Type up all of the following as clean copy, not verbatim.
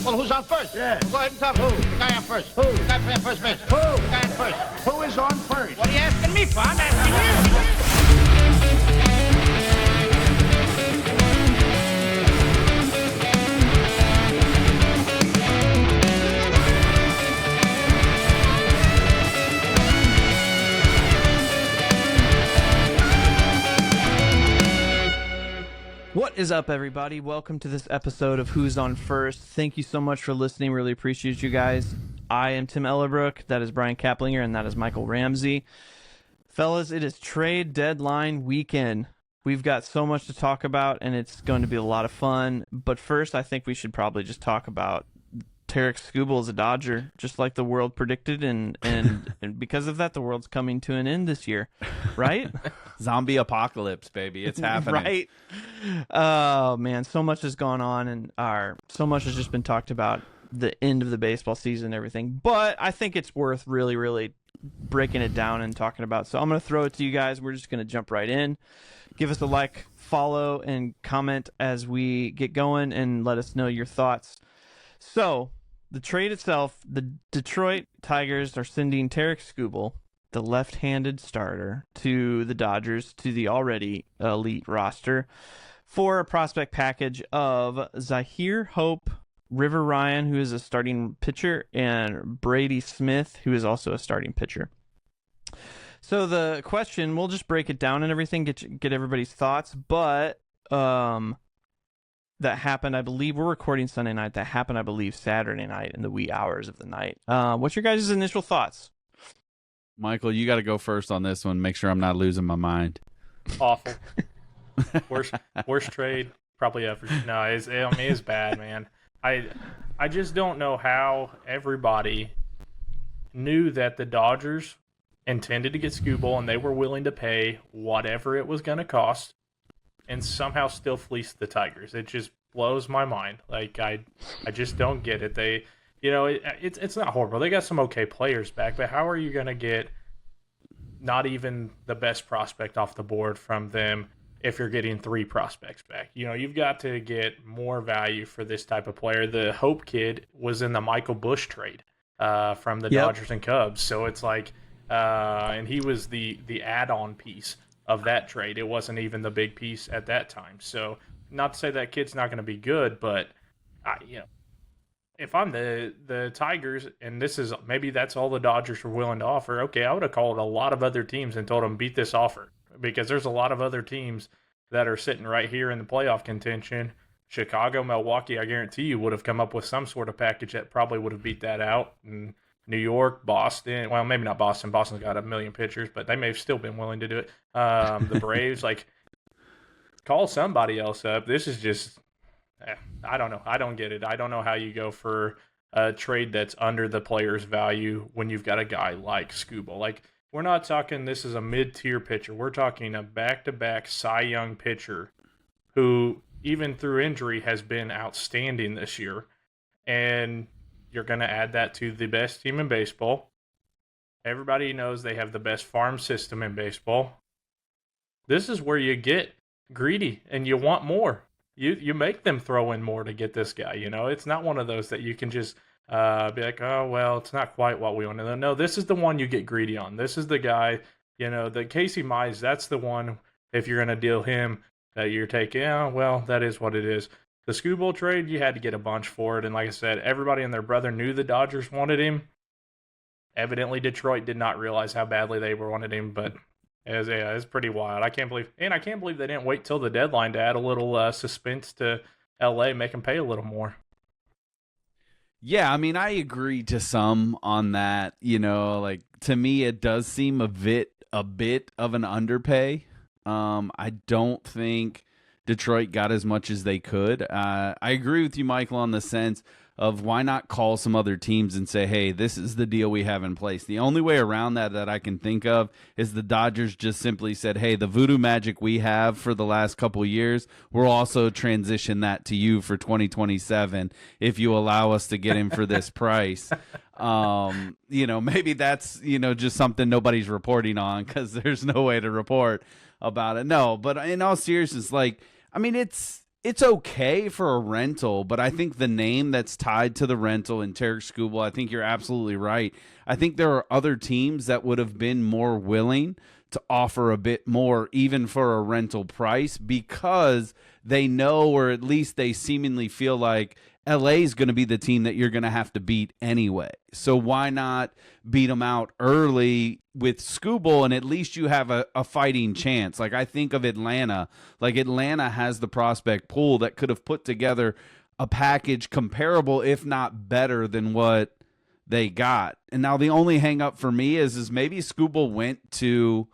Well, who's on first? Yeah. Go ahead and talk. Who? The guy on first. Who? The guy playing first base. Who? The guy on first. Who is on first? What are you asking me for? I'm asking you. What is up, everybody? Welcome to this episode of Who's on First. Thank you so much for listening. Really appreciate you guys. I am Tim Ellerbrook. That is Brian Kaplinger, and that is Michael Ramsey. Fellas, it is trade deadline weekend. We've got so much to talk about, and it's going to be a lot of fun. But first, I think we should probably just talk about Tarek Skubal as a Dodger, just like the world predicted, and because of that, the world's coming to an end this year, right? Zombie apocalypse, baby. It's happening. Right? Oh, man, so much has gone on, and so much has just been talked about the end of the baseball season and everything. But I think it's worth really, really breaking it down and talking about. So I'm going to throw it to you guys. We're just going to jump right in. Give us a like, follow, and comment as we get going, and let us know your thoughts. So, the trade itself, the Detroit Tigers are sending Tarek Skubal, the left-handed starter, to the Dodgers, to the already elite roster, for a prospect package of Zahir Hope, River Ryan, who is a starting pitcher, and Brady Smith, who is also a starting pitcher. So the question, we'll just break it down and everything, get everybody's thoughts, but that happened, I believe, we're recording Sunday night, that happened, I believe, Saturday night in the wee hours of the night. What's your guys' initial thoughts? Michael, you got to go first on this one. Make sure I'm not losing my mind. Awful. worst trade probably ever. No, it's bad, man. I just don't know how everybody knew that the Dodgers intended to get Skubal and they were willing to pay whatever it was going to cost, and somehow still fleece the Tigers. It just blows my mind. Like, I just don't get it. They, it's not horrible. They got some okay players back, but how are you going to get not even the best prospect off the board from them if you're getting 3 prospects back? You've got to get more value for this type of player. The Hope kid was in the Michael Busch trade from the Dodgers and Cubs. So it's like, and he was the add-on piece of that trade. It wasn't even the big piece at that time. So not to say that kid's not going to be good, but if I'm the Tigers and maybe that's all the Dodgers were willing to offer, okay, I would have called a lot of other teams and told them beat this offer, because there's a lot of other teams that are sitting right here in the playoff contention. Chicago, Milwaukee, I guarantee you would have come up with some sort of package that probably would have beat that out. And New York, Boston, well, maybe not Boston. Boston's got a million pitchers, but they may have still been willing to do it. The Braves, call somebody else up. This is just, I don't know. I don't get it. I don't know how you go for a trade that's under the player's value when you've got a guy like Skubal. We're not talking this is a mid-tier pitcher. We're talking a back-to-back Cy Young pitcher who, even through injury, has been outstanding this year. And you're going to add that to the best team in baseball. Everybody knows they have the best farm system in baseball. This is where you get greedy and you want more. You make them throw in more to get this guy. It's not one of those that you can just be like, oh, well, it's not quite what we want. No, this is the one you get greedy on. This is the guy, the Casey Mize, that's the one, if you're going to deal him, that you're taking, well, that is what it is. The Skubal trade, you had to get a bunch for it. And like I said, everybody and their brother knew the Dodgers wanted him. Evidently, Detroit did not realize how badly they wanted him, but it's pretty wild. I can't believe they didn't wait till the deadline to add a little suspense to LA, make them pay a little more. Yeah, I mean, I agree to some on that. To me, it does seem a bit of an underpay. I don't think Detroit got as much as they could. I agree with you, Michael, on the sense of why not call some other teams and say, hey, this is the deal we have in place. The only way around that I can think of is the Dodgers just simply said, hey, the voodoo magic we have for the last couple years, we'll also transition that to you for 2027 if you allow us to get him for this price. Maybe that's, just something nobody's reporting on because there's no way to report about it. No, but in all seriousness, it's it's okay for a rental, but I think the name that's tied to the rental and Tarek Skubal, I think you're absolutely right. I think there are other teams that would have been more willing to offer a bit more, even for a rental price, because they know, or at least they seemingly feel like LA is going to be the team that you're going to have to beat anyway. So why not beat them out early with Skubal, and at least you have a fighting chance? Like, I think of Atlanta. Like, Atlanta has the prospect pool that could have put together a package comparable, if not better, than what they got. And now the only hang up for me is maybe Skubal went to,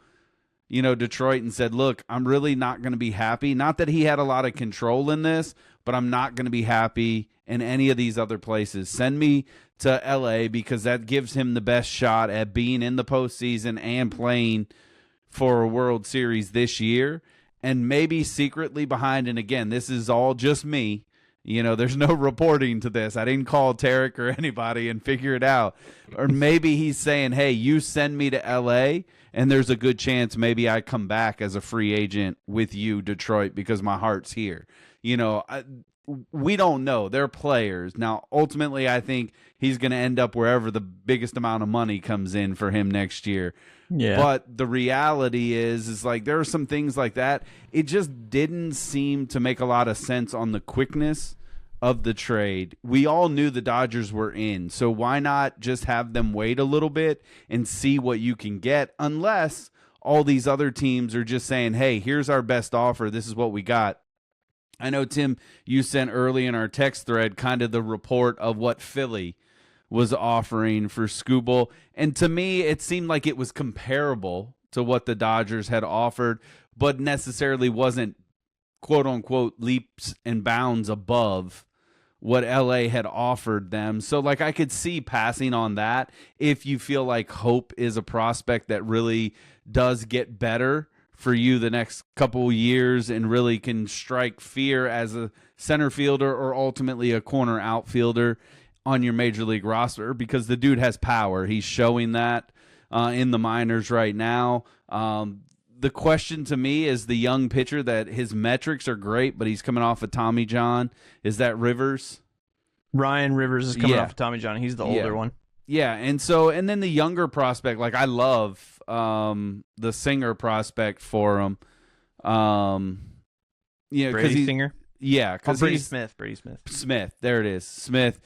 you know, Detroit and said, look, I'm really not going to be happy. Not that he had a lot of control in this, but I'm not going to be happy in any of these other places. Send me to LA, because that gives him the best shot at being in the postseason and playing for a World Series this year. And maybe secretly behind, and again, this is all just me, you know, there's no reporting to this. I didn't call Tarek or anybody and figure it out. Or maybe he's saying, hey, you send me to LA, and there's a good chance maybe I come back as a free agent with you, Detroit, because my heart's here. You know, we don't know. They're players. Now, ultimately, I think he's going to end up wherever the biggest amount of money comes in for him next year. Yeah. But the reality is like there are some things like that. It just didn't seem to make a lot of sense on the quickness of the trade. We all knew the Dodgers were in, so why not just have them wait a little bit and see what you can get, unless all these other teams are just saying, hey, here's our best offer. This is what we got. I know, Tim, you sent early in our text thread kind of the report of what Philly was offering for Skubal. And to me, it seemed like it was comparable to what the Dodgers had offered, but necessarily wasn't, quote-unquote, leaps and bounds above what LA had offered them. So, like, I could see passing on that if you feel like Hope is a prospect that really does get better for you the next couple years and really can strike fear as a center fielder or ultimately a corner outfielder on your major league roster, because the dude has power. He's showing that in the minors right now. The question to me is the young pitcher that his metrics are great, but he's coming off of Tommy John. Is that Rivers? Ryan Rivers is coming off of Tommy John. He's the older one. Yeah, and then the younger prospect, like I love the Singer prospect for him. Brady Singer? Yeah, because Brady Smith. Smith, there it is, Smith.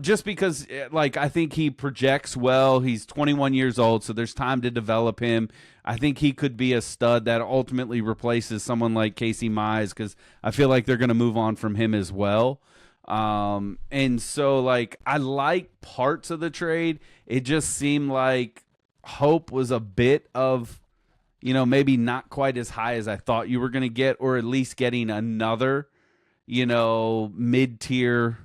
Just because, like, I think he projects well. He's 21 years old, so there's time to develop him. I think he could be a stud that ultimately replaces someone like Casey Mize, because I feel like they're going to move on from him as well. And so, like, I like parts of the trade. It just seemed like Hope was a bit of, you know, maybe not quite as high as I thought you were going to get, or at least getting another, you know, mid-tier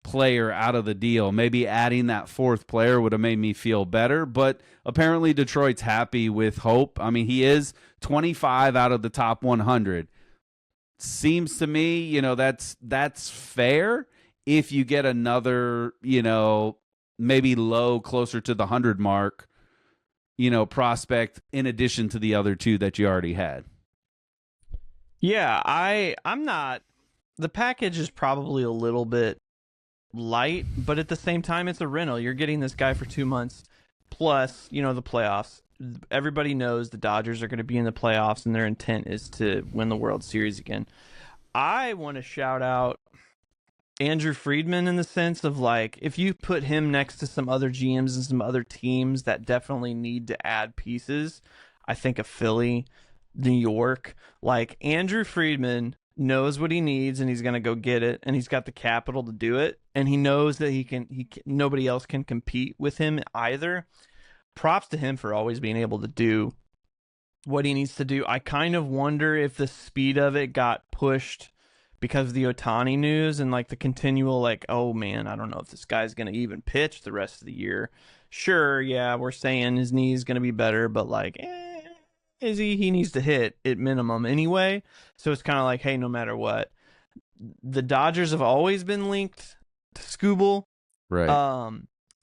player out of the deal. Maybe adding that fourth player would have made me feel better, but apparently Detroit's happy with Hope. I mean, he is 25 out of the top 100. Seems to me, you know, that's fair if you get another, you know, maybe low, closer to the 100 mark, you know, prospect in addition to the other two that you already had. Yeah, I'm not. The package is probably a little bit light, but at the same time, it's a rental. You're getting this guy for 2 months, plus, you know, the playoffs. Everybody knows the Dodgers are going to be in the playoffs, and their intent is to win the World Series again. I want to shout out Andrew Friedman in the sense of, like, if you put him next to some other GMs and some other teams that definitely need to add pieces, I think of Philly, New York. Like, Andrew Friedman knows what he needs, and he's going to go get it, and he's got the capital to do it, and he knows that he can nobody else can compete with him either. Props to him for always being able to do what he needs to do. I kind of wonder if the speed of it got pushed because of the Ohtani news and, like, the continual, like, oh man, I don't know if this guy's going to even pitch the rest of the year. Sure, yeah, we're saying his knee's going to be better, but, like, is he needs to hit at minimum anyway. So it's kind of like, hey, no matter what, the Dodgers have always been linked to Skubal. Right.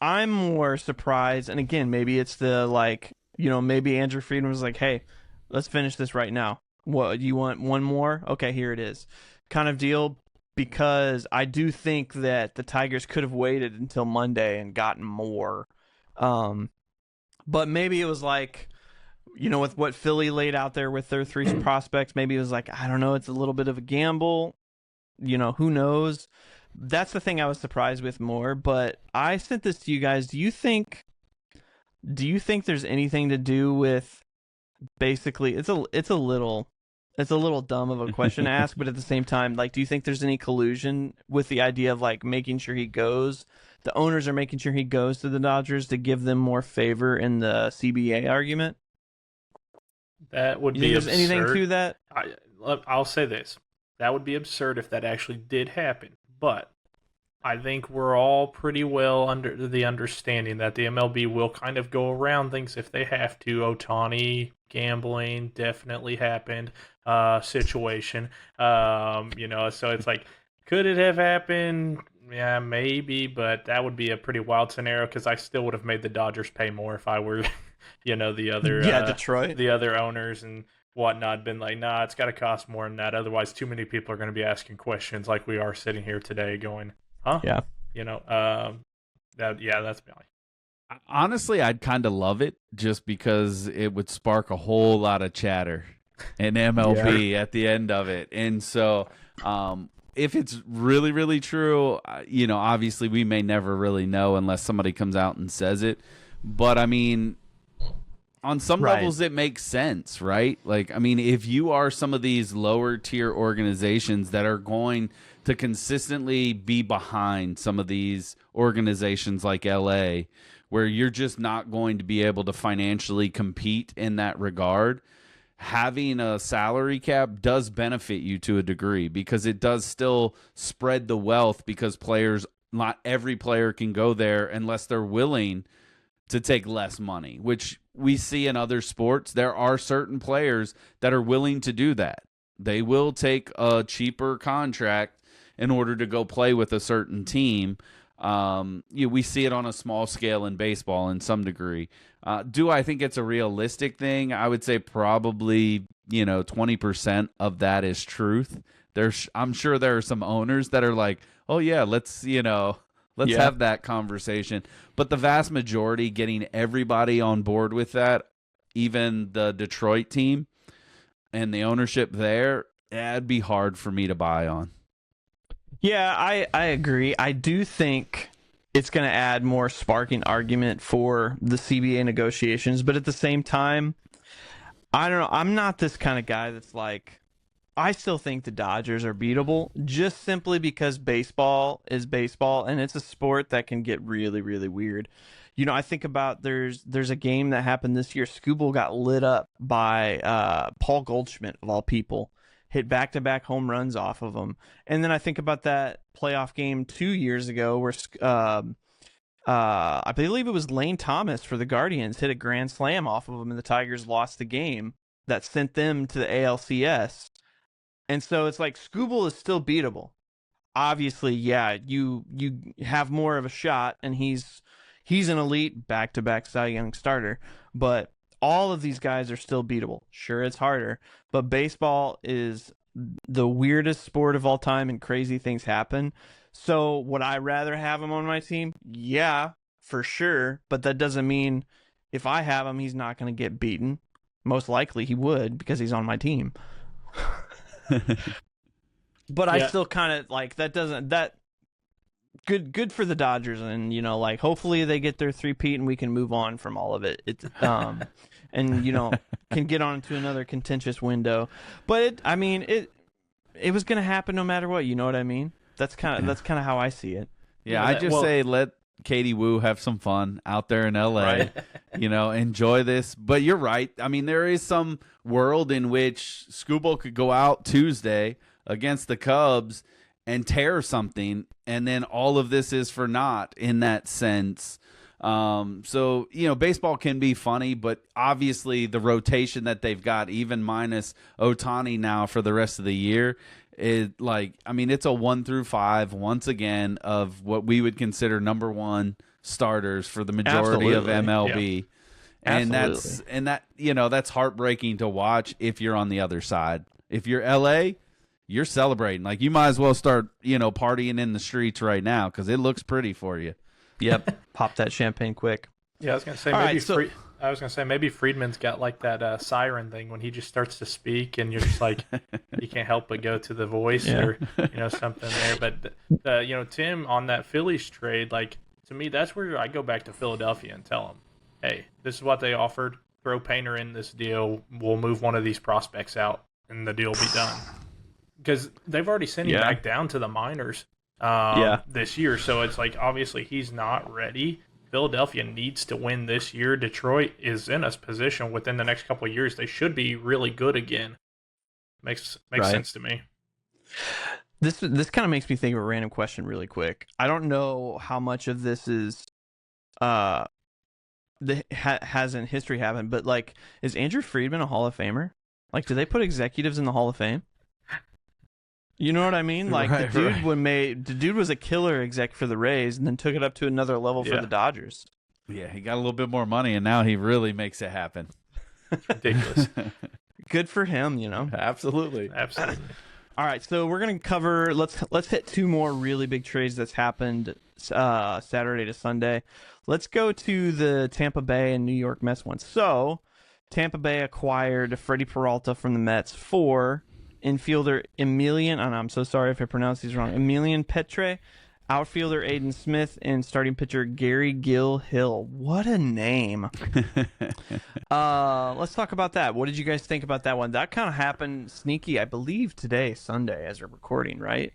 I'm more surprised, and again, maybe it's the, like, you know, maybe Andrew Friedman was like, hey, let's finish this right now. What, you want one more? Okay, here it is. kind of deal, because I do think that the Tigers could have waited until Monday and gotten more. But maybe it was like, with what Philly laid out there with their 3 prospects, maybe it was like, I don't know, it's a little bit of a gamble. Who knows? That's the thing I was surprised with more. But I sent this to you guys. Do you think there's anything to do with, basically, it's a little dumb of a question to ask, but at the same time, like, do you think there's any collusion with the idea of like making sure he goes? The owners are making sure he goes to the Dodgers to give them more favor in the CBA argument. That would You be think there's absurd. anything to that? I'll say this. That would be absurd if that actually did happen. But I think we're all pretty well under the understanding that the MLB will kind of go around things if they have to. Ohtani gambling definitely happened situation. So it's like, could it have happened? Yeah, maybe, but that would be a pretty wild scenario because I still would have made the Dodgers pay more if I were, the other Detroit, the other owners and whatnot, been like, nah, it's got to cost more than that. Otherwise, too many people are going to be asking questions like we are sitting here today, going, huh? Yeah. That's me. Honestly, I'd kind of love it just because it would spark a whole lot of chatter in MLB at the end of it. And so, if it's really, really true, obviously we may never really know unless somebody comes out and says it. But I mean, on some levels, it makes sense, right? Like, I mean, if you are some of these lower tier organizations that are going to consistently be behind some of these organizations like LA, where you're just not going to be able to financially compete in that regard, having a salary cap does benefit you to a degree because it does still spread the wealth because not every player can go there unless they're willing to take less money, which we see in other sports. There are certain players that are willing to do that. They will take a cheaper contract in order to go play with a certain team. We see it on a small scale in baseball in some degree. Do I think it's a realistic thing? I would say probably, 20% of that is truth. I'm sure there are some owners that are like, oh yeah, let's have that conversation. But the vast majority, getting everybody on board with that, even the Detroit team and the ownership there, it'd be hard for me to buy on. Yeah, I agree. I do think it's going to add more sparking argument for the CBA negotiations, but at the same time, I don't know. I'm not this kind of guy that's like, I still think the Dodgers are beatable just simply because baseball is baseball and it's a sport that can get really, really weird. I think about there's a game that happened this year. Skubal got lit up by Paul Goldschmidt, of all people. Hit back-to-back home runs off of him. And then I think about that playoff game 2 years ago where I believe it was Lane Thomas for the Guardians hit a grand slam off of him and the Tigers lost the game that sent them to the ALCS. And so it's like Skubal is still beatable. Obviously, yeah, you have more of a shot, and he's an elite back-to-back Cy Young starter, but all of these guys are still beatable. Sure, it's harder, but baseball is the weirdest sport of all time, and crazy things happen. So would I rather have him on my team? Yeah, for sure, but that doesn't mean if I have him, he's not going to get beaten. Most likely he would because he's on my team. But I still kind of like that good for the Dodgers, and hopefully they get their 3-peat and we can move on from all of it. It's and can get on to another contentious window. But it was going to happen no matter what, you know what I mean? That's kind of how I see it. Yeah, I just say let Katie Wu have some fun out there in LA. Right. Enjoy this. But you're right. I mean, there is some world in which Skubal could go out Tuesday against the Cubs and tear something, and then all of this is for naught in that sense. So, baseball can be funny, but obviously the rotation that they've got, even minus Ohtani now for the rest of the year, it's a 1-5 once again of what we would consider number one starters for the majority of MLB. Yeah. And Absolutely. that's heartbreaking to watch if you're on the other side. If you're LA, you're celebrating. Like, you might as well start, partying in the streets right now because it looks pretty for you. Yep. Pop that champagne quick. Yeah, I was gonna say All maybe. right, I was gonna say maybe Friedman's got like that siren thing when he just starts to speak, and you're just like, you can't help but go to the voice or something there. But Tim, on that Phillies trade, like, to me, that's where I go back to Philadelphia and tell them, hey, this is what they offered. Throw Painter in this deal. We'll move one of these prospects out, and the deal will be done. Because they've already sent him back down to the minors this year, so it's like obviously he's not ready. Philadelphia needs to win this year. Detroit is in a position within the next couple of years they should be really good again. Makes sense to me. This kind of makes me think of a random question really quick. I don't know how much of this is hasn't history happened, but like, is Andrew Friedman a Hall of Famer? Like, do they put executives in the Hall of Fame? You know what I mean? Like, the dude was a killer exec for the Rays and then took it up to another level for the Dodgers. Yeah, he got a little bit more money and now he really makes it happen. Ridiculous. Good for him, Absolutely. All right, so we're gonna cover. Let's hit two more really big trades that's happened Saturday to Sunday. Let's go to the Tampa Bay and New York Mets one. So, Tampa Bay acquired Freddie Peralta from the Mets for infielder Emilian, and I'm so sorry if I pronounce these wrong, Emilian Petre, outfielder Aiden Smith, and starting pitcher Gary Gill Hill. What a name. Let's talk about that. What did you guys think about that one? That kind of happened sneaky, I believe, today, Sunday, as we're recording, right?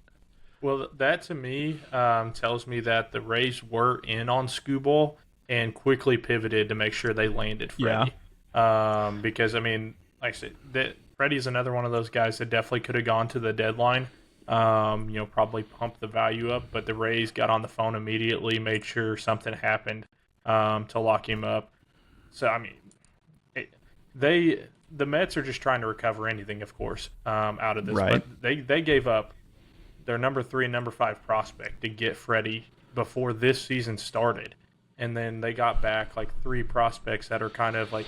Well, that to me tells me that the Rays were in on Skubal and quickly pivoted to make sure they landed Freddie. Because, I mean, like I said, Freddie's another one of those guys that definitely could have gone to the deadline, probably pumped the value up, but the Rays got on the phone immediately, made sure something happened to lock him up. So, I mean, the Mets are just trying to recover anything, of course, out of this. Right. But they gave up their number 3 and number 5 prospect to get Freddie before this season started. And then they got back like 3 prospects that are kind of like,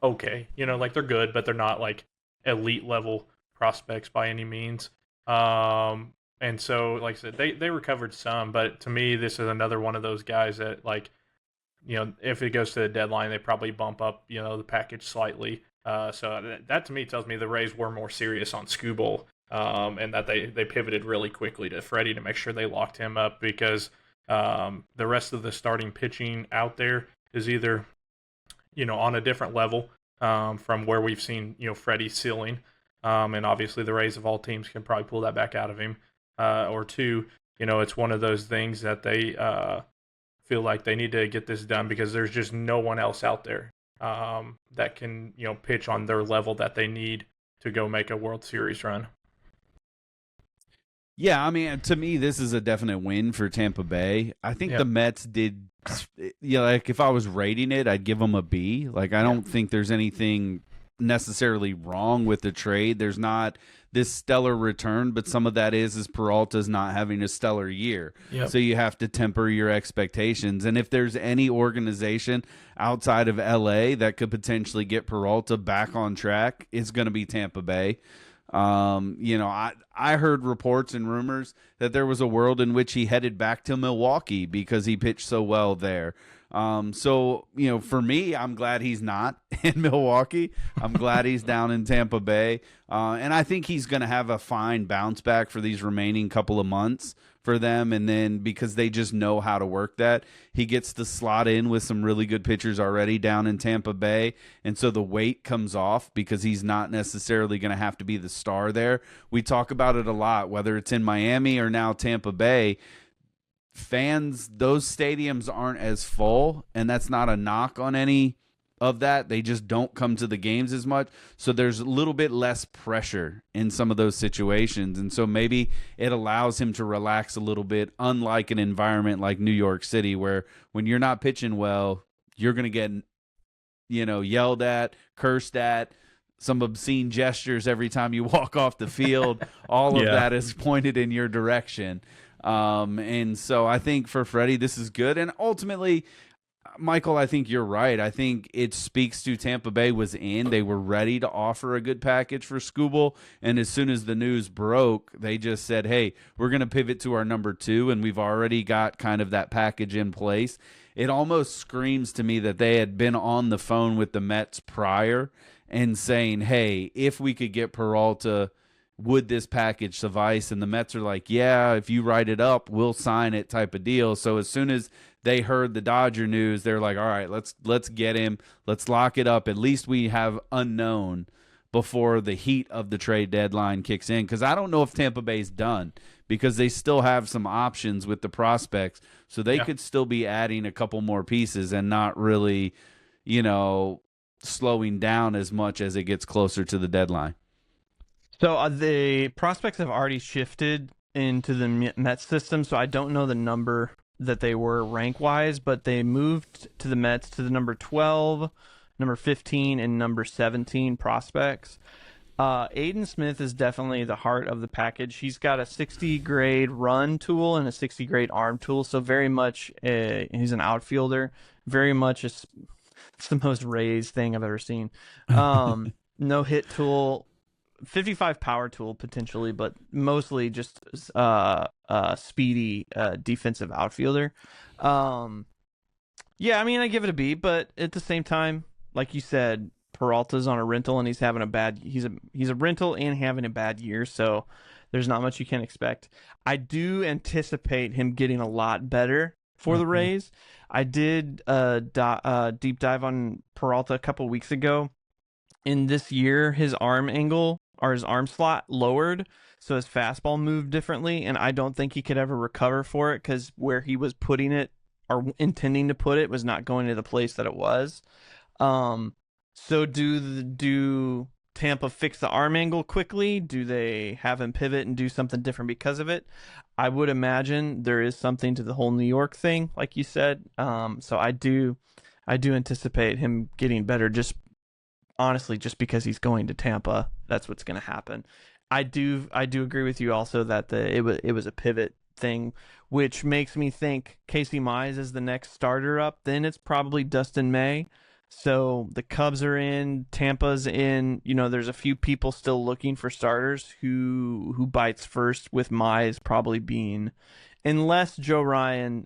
okay, like they're good, but they're not like elite level prospects by any means. And so, like I said, they recovered some, but to me, this is another one of those guys that, like, if it goes to the deadline, they probably bump up, the package slightly. So that to me tells me the Rays were more serious on Skubal, and that they pivoted really quickly to Freddie to make sure they locked him up, because the rest of the starting pitching out there is either, on a different level from where we've seen, Freddie's ceiling. And obviously the Rays of all teams can probably pull that back out of him. Or 2, it's one of those things that they feel like they need to get this done because there's just no one else out there that can, pitch on their level that they need to go make a World Series run. Yeah, I mean, to me, this is a definite win for Tampa Bay. I think the Mets did, like, if I was rating it, I'd give them a B. Like, I don't think there's anything necessarily wrong with the trade. There's not this stellar return, but some of that is Peralta's not having a stellar year. Yep. So you have to temper your expectations. And if there's any organization outside of LA that could potentially get Peralta back on track, it's going to be Tampa Bay. I heard reports and rumors that there was a world in which he headed back to Milwaukee because he pitched so well there. So, for me, I'm glad he's not in Milwaukee. I'm glad he's down in Tampa Bay. And I think he's going to have a fine bounce back for these remaining couple of months for them. And then because they just know how to work that, he gets to slot in with some really good pitchers already down in Tampa Bay. And so the weight comes off because he's not necessarily going to have to be the star there. We talk about it a lot, whether it's in Miami or now Tampa Bay. Fans, those stadiums aren't as full, and that's not a knock on any of that. They just don't come to the games as much, so there's a little bit less pressure in some of those situations, and so maybe it allows him to relax a little bit, unlike an environment like New York City where when you're not pitching well, you're going to get yelled at, cursed at, some obscene gestures every time you walk off the field. All of that is pointed in your direction. And so I think for Freddie, this is good. And ultimately, Michael, I think you're right. I think it speaks to Tampa Bay was in. They were ready to offer a good package for Skubal, and as soon as the news broke, they just said, hey, we're going to pivot to our number 2, and we've already got kind of that package in place. It almost screams to me that they had been on the phone with the Mets prior and saying, hey, if we could get Peralta, would this package suffice? And the Mets are like, yeah, if you write it up, we'll sign it type of deal. So as soon as they heard the Dodger news, they're like, all right, let's get him. Let's lock it up. At least we have unknown before the heat of the trade deadline kicks in. Because I don't know if Tampa Bay's done, because they still have some options with the prospects. So they could still be adding a couple more pieces and not really, slowing down as much as it gets closer to the deadline. So the prospects have already shifted into the Mets system, so I don't know the number that they were rank-wise, but they moved to the Mets to the number 12, number 15, and number 17 prospects. Aiden Smith is definitely the heart of the package. He's got a 60-grade run tool and a 60-grade arm tool, so very much he's an outfielder. Very much it's the most Rays thing I've ever seen. No hit tool, 55 power tool potentially, but mostly just speedy defensive outfielder. Yeah, I mean, I give it a B, but at the same time, like you said, Peralta's on a rental and he's having he's a rental and having a bad year, so there's not much you can expect. I do anticipate him getting a lot better for the Rays. I did deep dive on Peralta a couple weeks ago. In this year, his arm angle or his arm slot lowered, so his fastball moved differently, and I don't think he could ever recover for it because where he was putting it or intending to put it was not going to the place that it was. So do Tampa fix the arm angle quickly? Do they have him pivot and do something different because of it? I would imagine there is something to the whole New York thing, like you said. So I do anticipate him getting better. Just honestly, just because he's going to Tampa, that's what's going to happen. I do agree with you also that it was a pivot thing, which makes me think Casey Mize is the next starter up. Then it's probably Dustin May. So the Cubs are in, Tampa's in. There's a few people still looking for starters. Who bites first, with Mize probably being, unless Joe Ryan,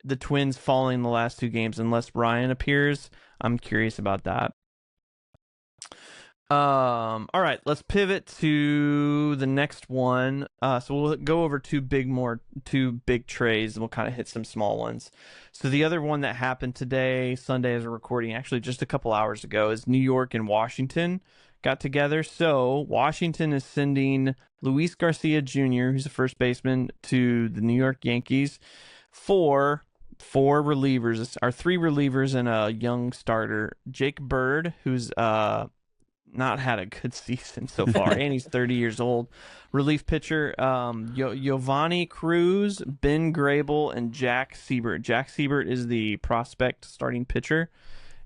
the Twins falling the last 2 games, unless Ryan appears. I'm curious about that. All right, let's pivot to the next one. So we'll go over two big trades, and we'll kind of hit some small ones. So the other one that happened today, Sunday as we're recording, actually just a couple hours ago, is New York and Washington got together. So Washington is sending Luis Garcia Jr., who's a first baseman, to the New York Yankees for 4 relievers, or 3 relievers and a young starter. Jake Bird, who's not had a good season so far, and he's 30 years old. Relief pitcher, Giovanni Cruz, Ben Grable, and Jack Siebert. Jack Siebert is the prospect starting pitcher,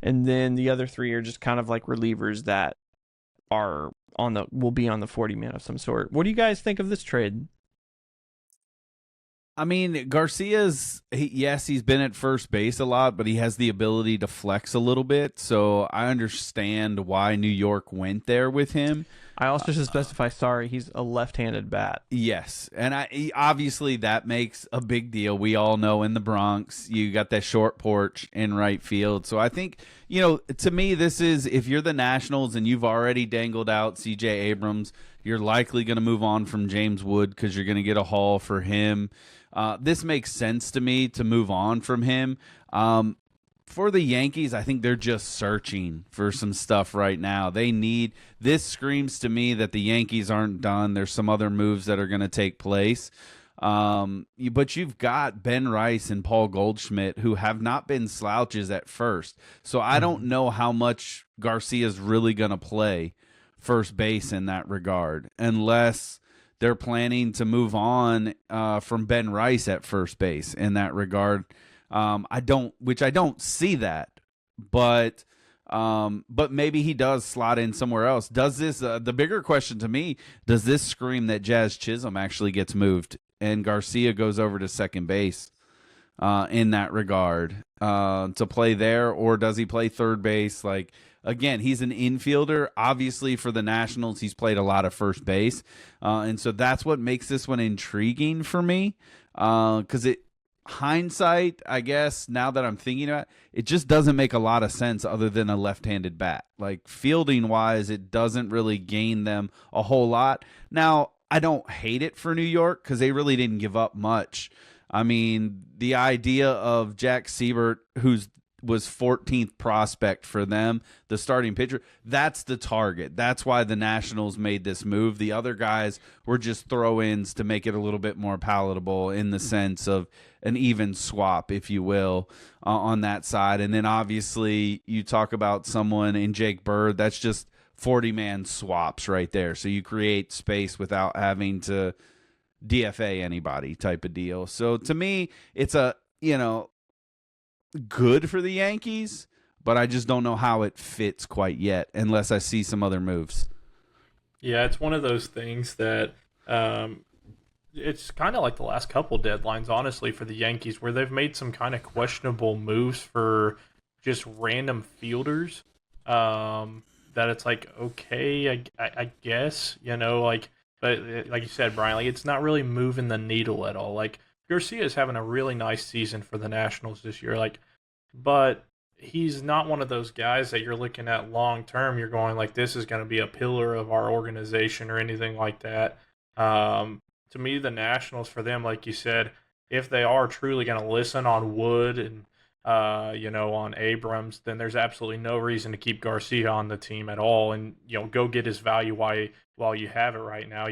and then the other 3 are just kind of like relievers that will be on the 40-man of some sort. What do you guys think of this trade? I mean, Garcia's, he's been at first base a lot, but he has the ability to flex a little bit. So I understand why New York went there with him. I also should specify, he's a left-handed bat. Yes, and obviously that makes a big deal. We all know in the Bronx, you got that short porch in right field. So I think, to me, this is, if you're the Nationals and you've already dangled out C.J. Abrams, you're likely going to move on from James Wood because you're going to get a haul for him. This makes sense to me to move on from him. For the Yankees, I think they're just searching for some stuff right now. This screams to me that the Yankees aren't done. There's some other moves that are going to take place. But you've got Ben Rice and Paul Goldschmidt, who have not been slouches at first. So I don't know how much Garcia's really going to play first base in that regard, unless they're planning to move on from Ben Rice at first base in that regard. I don't see that, but maybe he does slot in somewhere else. Does this? The bigger question to me: does this scream that Jazz Chisholm actually gets moved and Garcia goes over to second base? in that regard to play there, or does he play third base? Like, again, he's an infielder. Obviously, for the Nationals, he's played a lot of first base, and so that's what makes this one intriguing for me. Because hindsight, I guess, now that I'm thinking about it, it just doesn't make a lot of sense other than a left-handed bat. Like, fielding-wise, it doesn't really gain them a whole lot. Now, I don't hate it for New York because they really didn't give up much. I mean, the idea of Jack Siebert, was 14th prospect for them, the starting pitcher, that's the target. That's why the Nationals made this move. The other guys were just throw-ins to make it a little bit more palatable in the sense of an even swap, if you will, on that side. And then obviously you talk about someone in Jake Bird, that's just 40-man swaps right there. So you create space without having to DFA anybody type of deal. So to me, it's good for the Yankees, but I just don't know how it fits quite yet unless I see some other moves. Yeah, it's one of those things that it's kind of like the last couple deadlines, honestly, for the Yankees, where they've made some kind of questionable moves for just random fielders. That it's like, okay, I guess, but like you said, Brian, like it's not really moving the needle at all. Like, Garcia is having a really nice season for the Nationals this year, but he's not one of those guys that you're looking at long term. You're going like, this is going to be a pillar of our organization or anything like that. To me, the Nationals, for them, like you said, if they are truly going to listen on Wood and on Abrams, then there's absolutely no reason to keep Garcia on the team at all, and go get his value while you have it right now.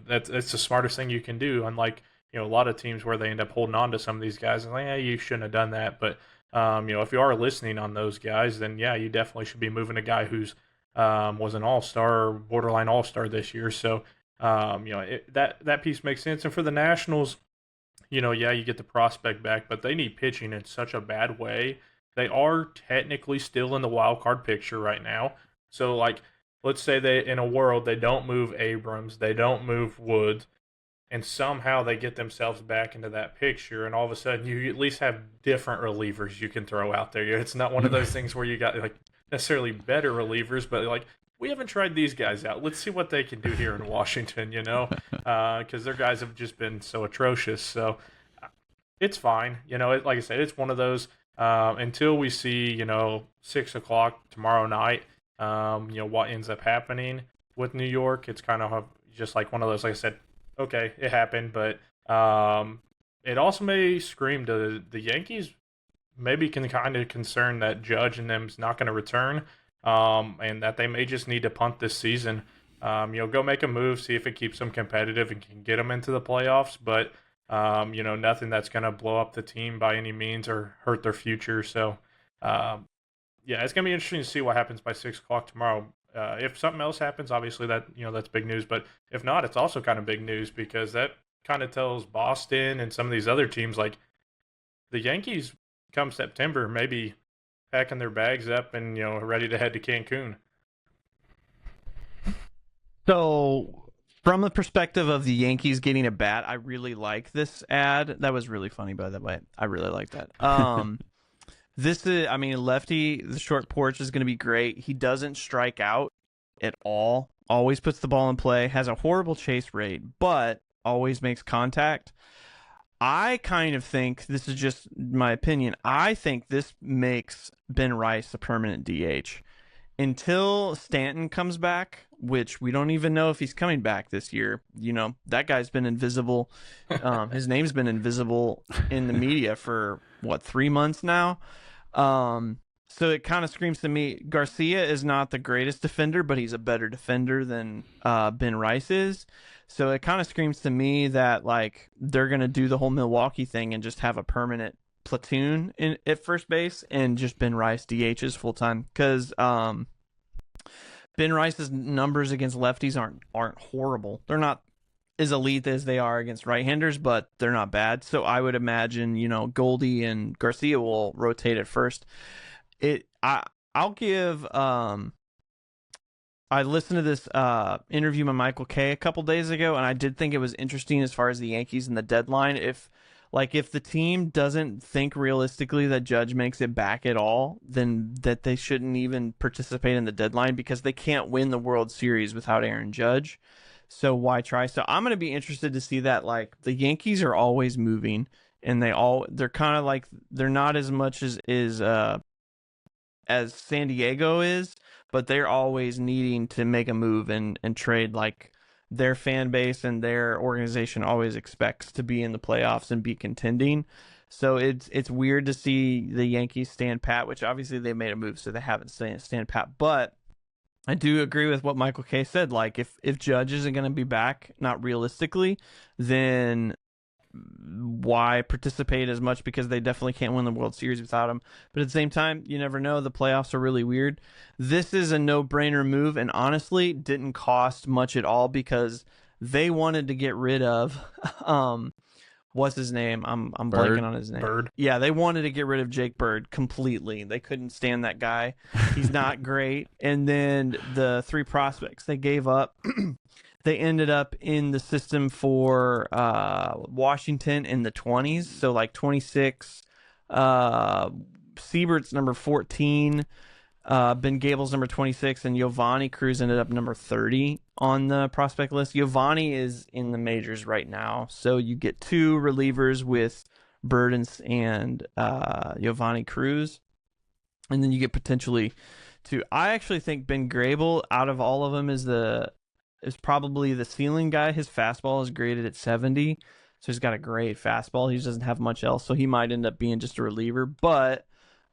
That's the smartest thing you can do. Unlike a lot of teams where they end up holding on to some of these guys and like, you shouldn't have done that. But if you are listening on those guys, then yeah, you definitely should be moving a guy who's was an all-star or borderline all-star this year. So that piece makes sense. And for the Nationals, yeah, you get the prospect back, but they need pitching in such a bad way. They are technically still in the wild card picture right now. So let's say they, in a world, they don't move Abrams, they don't move Woods, and somehow they get themselves back into that picture, and all of a sudden you at least have different relievers you can throw out there. It's not one of those things where you got necessarily better relievers, but we haven't tried these guys out. Let's see what they can do here in Washington, because their guys have just been so atrocious. So it's fine. Like I said, it's one of those until we see, 6 o'clock tomorrow night, what ends up happening with New York. It's kind of just like one of those, like I said, okay, it happened, but it also may scream to the Yankees maybe can kind of concern that Judge and them's not going to return, and that they may just need to punt this season. Go make a move, see if it keeps them competitive and can get them into the playoffs, but nothing that's going to blow up the team by any means or hurt their future. So, yeah, it's going to be interesting to see what happens by 6 o'clock tomorrow. If something else happens, obviously that's big news. But if not, it's also kind of big news because that kind of tells Boston and some of these other teams the Yankees come September maybe packing their bags up and ready to head to Cancun. So, from the perspective of the Yankees getting a bat, I really like this ad. That was really funny, by the way. I really like that. This is, Lefty, the short porch is going to be great. He doesn't strike out at all. Always puts the ball in play. Has a horrible chase rate, but always makes contact. I kind of think, this is just my opinion, I think this makes Ben Rice a permanent DH. Until Stanton comes back, which we don't even know if he's coming back this year. That guy's been invisible. His name's been invisible in the media for, 3 months now? So it kind of screams to me, Garcia is not the greatest defender, but he's a better defender than Ben Rice is. So it kind of screams to me that they're going to do the whole Milwaukee thing and just have a permanent platoon at first base and just Ben Rice DHs full time, because Ben Rice's numbers against lefties aren't horrible. They're not as elite as they are against right-handers, but they're not bad. So I would imagine Goldie and Garcia will rotate at first. I'll give I listened to this interview with Michael Kay a couple days ago, and I did think it was interesting as far as the Yankees and the deadline. If Like, if the team doesn't think realistically that Judge makes it back at all, then that they shouldn't even participate in the deadline because they can't win the World Series without Aaron Judge. So why try? So I'm going to be interested to see that. Like, the Yankees are always moving, and they're kind of like, they're not as much as San Diego is, but they're always needing to make a move and trade. Like, their fan base and their organization always expects to be in the playoffs and be contending. So it's weird to see the Yankees stand pat, which obviously they made a move, so they haven't stand pat. But I do agree with what Michael K said. Like, if Judge isn't going to be back, not realistically, then why participate as much, because they definitely can't win the World Series without him. But at the same time, you never know. The playoffs are really weird. This is a no-brainer move, and honestly didn't cost much at all because they wanted to get rid of what's his name? I'm blanking on his name. Bird. Yeah, they wanted to get rid of Jake Bird completely. They couldn't stand that guy. He's not great. And then the 3 prospects they gave up they ended up in the system for Washington in the 20s. So like 26, Siebert's number 14, Ben Gable's number 26, and Giovanni Cruz ended up number 30 on the prospect list. Giovanni is in the majors right now. So you get 2 relievers with Bird and Giovanni Cruz. And then you get potentially 2. I actually think Ben Grable, out of all of them, is probably the ceiling guy. His fastball is graded at 70, so he's got a great fastball. He just doesn't have much else, so he might end up being just a reliever, but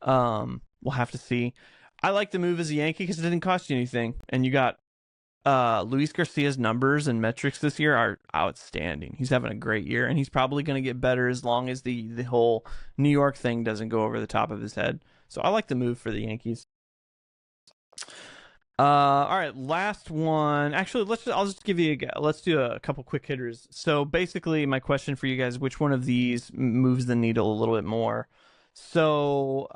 we'll have to see. I like the move as a Yankee because it didn't cost you anything, and you got Luis Garcia's numbers and metrics this year are outstanding. He's having a great year, and he's probably going to get better as long as the whole New York thing doesn't go over the top of his head. So I like the move for the Yankees. All right, last one. Actually, I'll just give you let's do a couple quick hitters. So basically, my question for you guys: which one of these moves the needle a little bit more? So,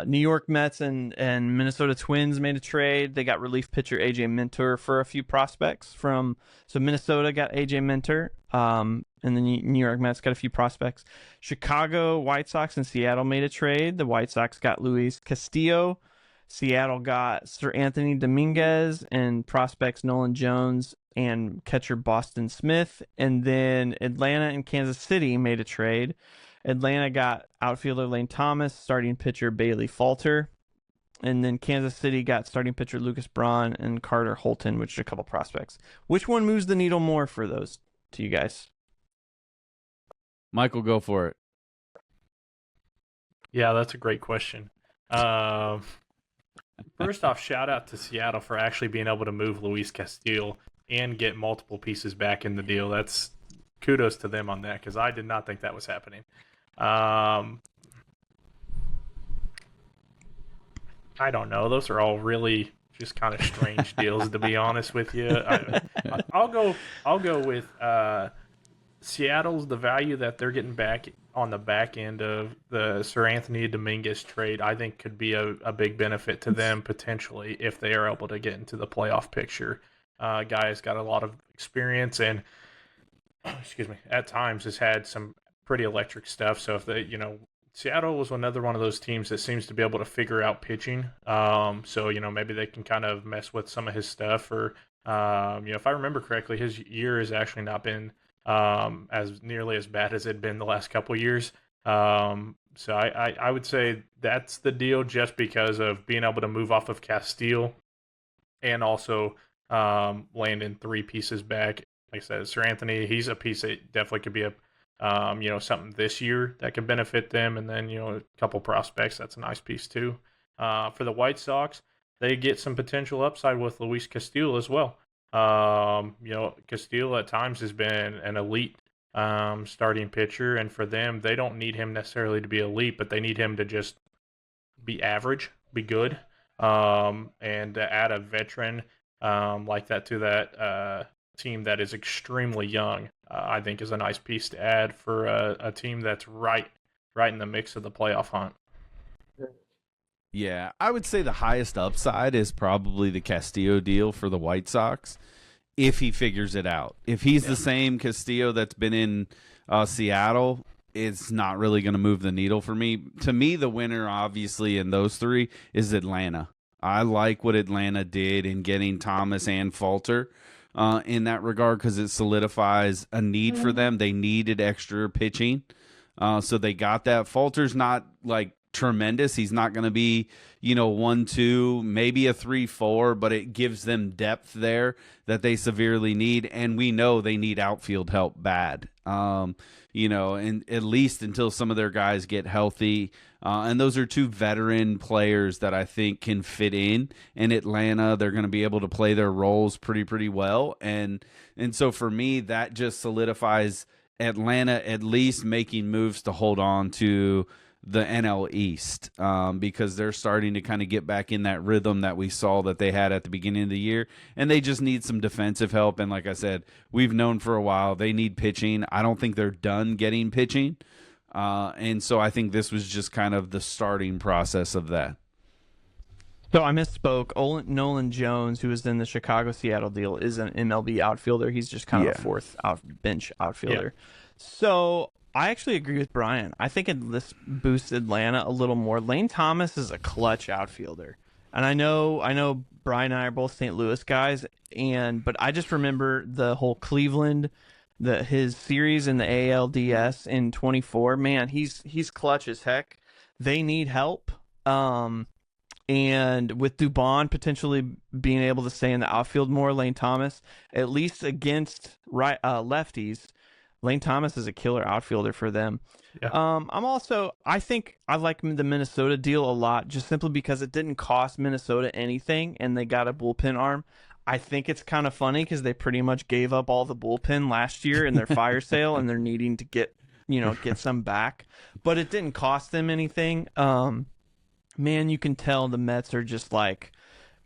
New York Mets and Minnesota Twins made a trade. They got relief pitcher AJ Minter for a few prospects so Minnesota got AJ Minter, and the New York Mets got a few prospects. Chicago White Sox and Seattle made a trade. The White Sox got Luis Castillo. Seattle got Sir Anthony Dominguez and prospects Nolan Jones and catcher Boston Smith. And then Atlanta and Kansas City made a trade. Atlanta got outfielder Lane Thomas, starting pitcher Bailey Falter. And then Kansas City got starting pitcher Lucas Braun and Carter Holton, which are a couple prospects. Which one moves the needle more for those to you guys? Michael, go for it. Yeah, that's a great question. First off, shout out to Seattle for actually being able to move Luis Castillo and get multiple pieces back in the deal. That's kudos to them on that because I did not think that was happening. I don't know. Those are all really just kind of strange deals, to be honest with you. I'll go with Seattle's the value that they're getting back on the back end of the Sir Anthony Dominguez trade. I think could be a big benefit to them potentially if they are able to get into the playoff picture. Guy's got a lot of experience and at times has had some pretty electric stuff. So if they, Seattle was another one of those teams that seems to be able to figure out pitching. So maybe they can kind of mess with some of his stuff or, if I remember correctly, his year has actually not been as nearly as bad as it'd been the last couple of years. So I would say that's the deal just because of being able to move off of Castile and also landing 3 pieces back. Like I said, Sir Anthony, he's a piece that definitely could be a, something this year that could benefit them. And then, a couple prospects, that's a nice piece too. For the White Sox, they get some potential upside with Luis Castillo as well. Castillo at times has been an elite starting pitcher, and for them, they don't need him necessarily to be elite, but they need him to just be average, be good, and to add a veteran like that to that team that is extremely young, I think is a nice piece to add for a team that's right in the mix of the playoff hunt. Yeah, I would say the highest upside is probably the Castillo deal for the White Sox if he figures it out. If he's the same Castillo that's been in Seattle, it's not really going to move the needle for me. To me, the winner, obviously, in those three is Atlanta. I like what Atlanta did in getting Thomas and Falter in that regard, because it solidifies a need for them. They needed extra pitching, so they got that. Falter's not like tremendous. He's not going to be, 1-2, maybe a 3-4, but it gives them depth there that they severely need, and we know they need outfield help bad. And at least until some of their guys get healthy. And those are two veteran players that I think can fit in Atlanta. They're going to be able to play their roles pretty well. And so for me, that just solidifies Atlanta at least making moves to hold on to the NL East, because they're starting to kind of get back in that rhythm that we saw that they had at the beginning of the year, and they just need some defensive help. And like I said, we've known for a while they need pitching. I don't think they're done getting pitching, and so I think this was just kind of the starting process of that. So I misspoke. Nolan Jones, who was in the Chicago-Seattle deal, is an MLB outfielder. He's just kind of a fourth bench outfielder. Yeah. So I actually agree with Brian. I think this boosts Atlanta a little more. Lane Thomas is a clutch outfielder, and I know Brian and I are both St. Louis guys, but I just remember the whole Cleveland, his series in the ALDS in 24. Man, he's clutch as heck. They need help, and with Dubon potentially being able to stay in the outfield more, Lane Thomas, at least against lefties, Lane Thomas is a killer outfielder for them. Yeah. I think I like the Minnesota deal a lot, just simply because it didn't cost Minnesota anything, and they got a bullpen arm. I think it's kind of funny because they pretty much gave up all the bullpen last year in their fire sale, and they're needing to get some back. But it didn't cost them anything. Man, you can tell the Mets are just like,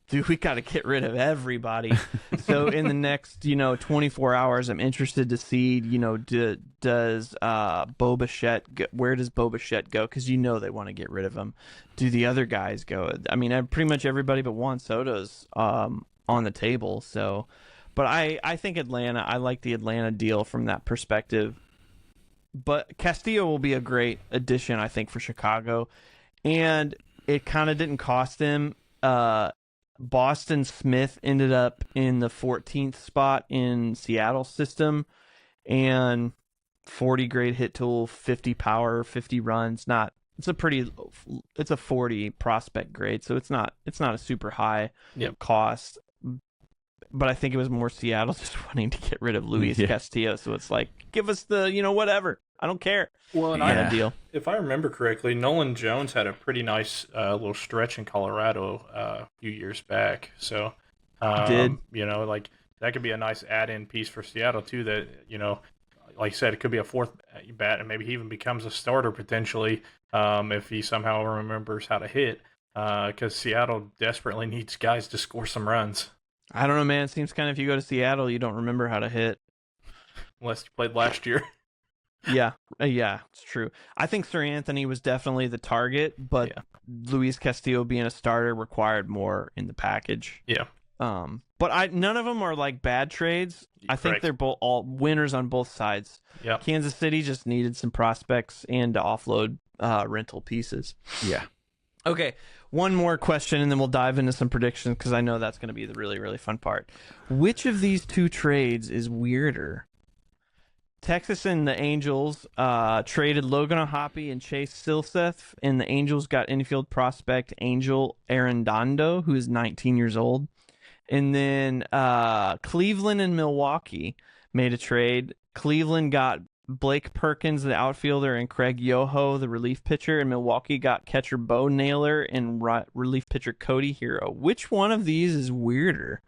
dude, we got to get rid of everybody. So in the next, 24 hours, I'm interested to see, does Bo Bichette go, where does Bo Bichette go? Because they want to get rid of him. Do the other guys go? I mean, pretty much everybody but Juan Soto's on the table. So, but I think Atlanta. I like the Atlanta deal from that perspective. But Castillo will be a great addition, I think, for Chicago, and it kind of didn't cost them. Boston Smith ended up in the 14th spot in Seattle's system, and 40 grade hit tool, 50 power, 50 runs. It's a 40 prospect grade, so it's not a super high cost. But I think it was more Seattle just wanting to get rid of Luis Castillo, so it's like, give us the whatever. I don't care. Well, and deal. If I remember correctly, Nolan Jones had a pretty nice little stretch in Colorado a few years back. So, that could be a nice add-in piece for Seattle too. That like I said, it could be a fourth bat, and maybe he even becomes a starter potentially if he somehow remembers how to hit. Because Seattle desperately needs guys to score some runs. I don't know, man. It seems kind of if you go to Seattle, you don't remember how to hit, unless you played last year. Yeah, it's true. I think Sir Anthony was definitely the target, but Luis Castillo being a starter required more in the package. Yeah. But none of them are like bad trades. I think they're both all winners on both sides. Yeah. Kansas City just needed some prospects and to offload rental pieces. Yeah. Okay, one more question, and then we'll dive into some predictions because I know that's going to be the really, really fun part. Which of these two trades is weirder? Texas and the Angels traded Logan O'Hoppe and Chase Silseth, and the Angels got infield prospect Angel Arredondo, who is 19 years old. And then Cleveland and Milwaukee made a trade. Cleveland got Blake Perkins, the outfielder, and Craig Yoho, the relief pitcher, and Milwaukee got catcher Bo Naylor and relief pitcher Cody Hero. Which one of these is weirder?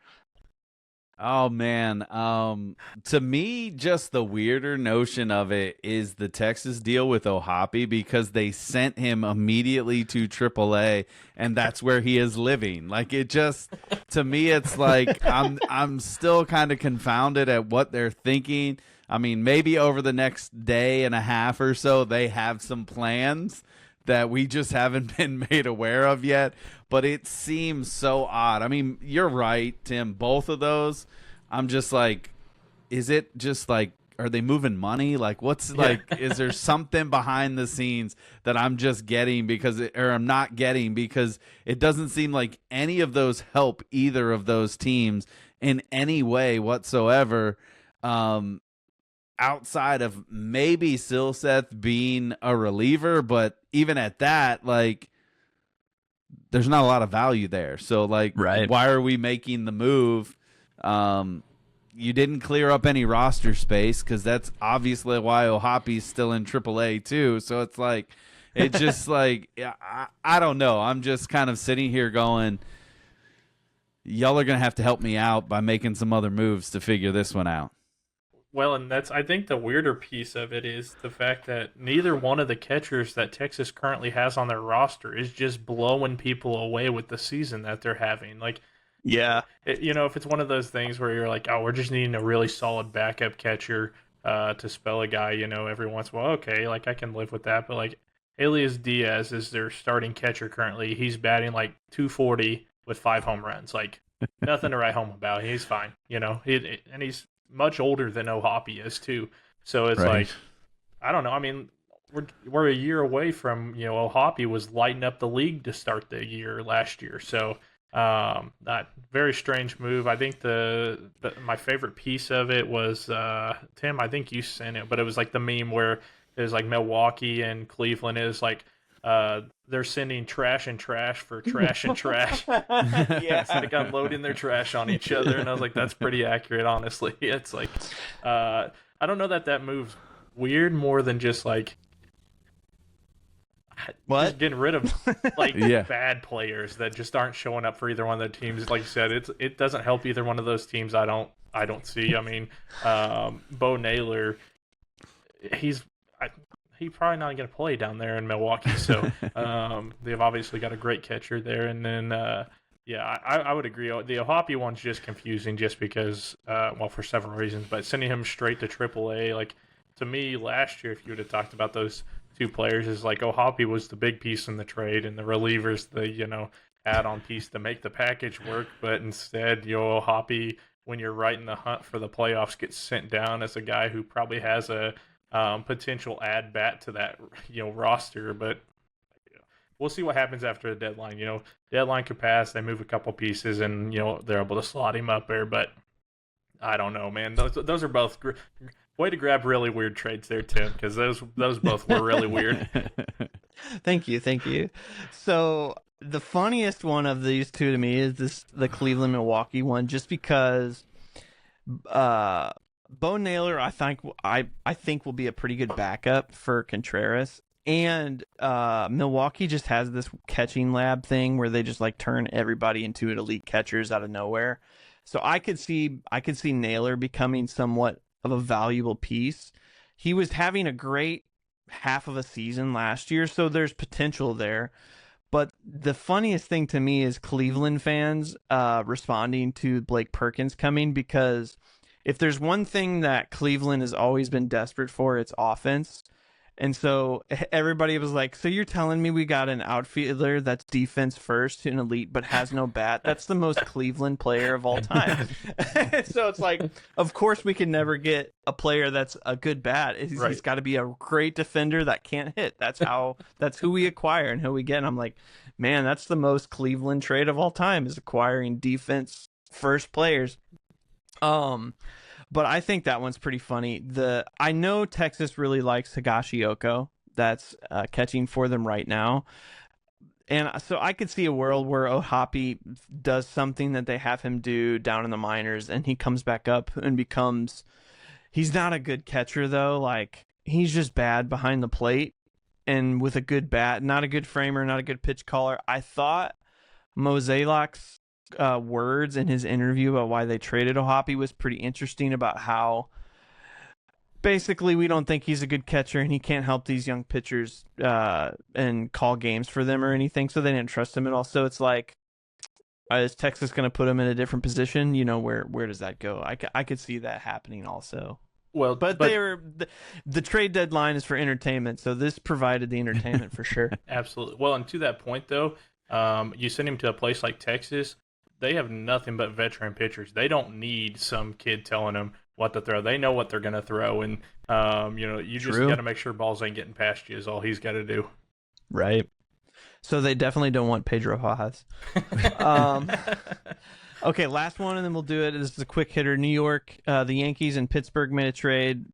Oh, man. To me, just the weirder notion of it is the Texas deal with O'Hoppe, because they sent him immediately to AAA, and that's where he is living. Like, it just, to me, it's like I'm still kind of confounded at what they're thinking. I mean, maybe over the next day and a half or so, they have some plans that we just haven't been made aware of yet, but it seems so odd. I mean, you're right, Tim. Both of those, I'm just like, is it just like are they moving money? Like, what's is there something behind the scenes that I'm just getting or I'm not getting, because it doesn't seem like any of those help either of those teams in any way whatsoever. Outside of maybe Silseth being a reliever, but even at that, like, there's not a lot of value there. So, like, why are we making the move? You didn't clear up any roster space, because that's obviously why O'Hoppy's still in AAA too. So it's like, it's just like, I don't know. I'm just kind of sitting here going, y'all are going to have to help me out by making some other moves to figure this one out. Well, and I think the weirder piece of it is the fact that neither one of the catchers that Texas currently has on their roster is just blowing people away with the season that they're having. Like, yeah, if it's one of those things where you're like, oh, we're just needing a really solid backup catcher to spell a guy, every once in a while, okay, like, I can live with that. But, like, Elias Diaz is their starting catcher currently. He's batting, like, 240 with 5 home runs. Like, nothing to write home about. He's fine, and he's much older than O'Hoppy is, too. So it's like, I don't know. I mean, we're a year away from, O'Hoppy was lighting up the league to start the year last year. So, that very strange move. I think my favorite piece of it was Tim, I think you sent it, but it was like the meme where it was like Milwaukee and Cleveland is like they're sending trash and trash for trash and trash. Yeah, it's like unloading their trash on each other, and I was like, that's pretty accurate, honestly. It's like I don't know that move's weird more than just like just getting rid of like bad players that just aren't showing up for either one of the teams. Like you said, it doesn't help either one of those teams. I don't see. I mean, Bo Naylor, he's probably not going to play down there in Milwaukee. So they've obviously got a great catcher there. And then I would agree. The O'Hoppy one's just confusing, just because for several reasons. But sending him straight to AAA, like, to me last year, if you would have talked about those two players, is like O'Hoppy was the big piece in the trade, and the relievers the add-on piece to make the package work. But instead, O'Hoppy, when you're right in the hunt for the playoffs, gets sent down as a guy who probably has a potential add bat to that roster. But we'll see what happens after the deadline. Deadline could pass, they move a couple pieces, and they're able to slot him up there. But I don't know, man. Those are both way to grab really weird trades there, Tim, because those both were really weird. Thank you. So the funniest one of these two to me is the Cleveland Milwaukee one, just because Bo Naylor I think will be a pretty good backup for Contreras, and Milwaukee just has this catching lab thing where they just like turn everybody into elite catchers out of nowhere. So I could see Naylor becoming somewhat of a valuable piece. He was having a great half of a season last year, so there's potential there. But the funniest thing to me is Cleveland fans responding to Blake Perkins coming, because if there's one thing that Cleveland has always been desperate for, it's offense. And so everybody was like, so you're telling me we got an outfielder that's defense first and elite but has no bat? That's the most Cleveland player of all time. So it's like, of course we can never get a player that's a good bat. He's got to be a great defender that can't hit. That's who we acquire and who we get. And I'm like, man, that's the most Cleveland trade of all time, is acquiring defense first players. But I think that one's pretty funny. I know Texas really likes Higashioka. That's catching for them right now. And so I could see a world where O'Hoppy does something that they have him do down in the minors, and he comes back up and he's not a good catcher, though. Like, he's just bad behind the plate and with a good bat, not a good framer, not a good pitch caller. I thought Mozeliak's words in his interview about why they traded O'Hoppy was pretty interesting, about how basically we don't think he's a good catcher and he can't help these young pitchers and call games for them or anything, so they didn't trust him at all. So it's like, is Texas going to put him in a different position? Where does that go? I could see that happening also. Well, but the trade deadline is for entertainment, so this provided the entertainment for sure. Absolutely. Well, and to that point though, you send him to a place like Texas, they have nothing but veteran pitchers. They don't need some kid telling them, what to throw. They know what they're going to throw, and you just True. got to make sure balls ain't getting past you is all he's got to do. Right. So they definitely don't want Pedro Haas. Um, okay, last one, and then we'll do it. This is a quick hitter. New York, the Yankees and Pittsburgh made a trade.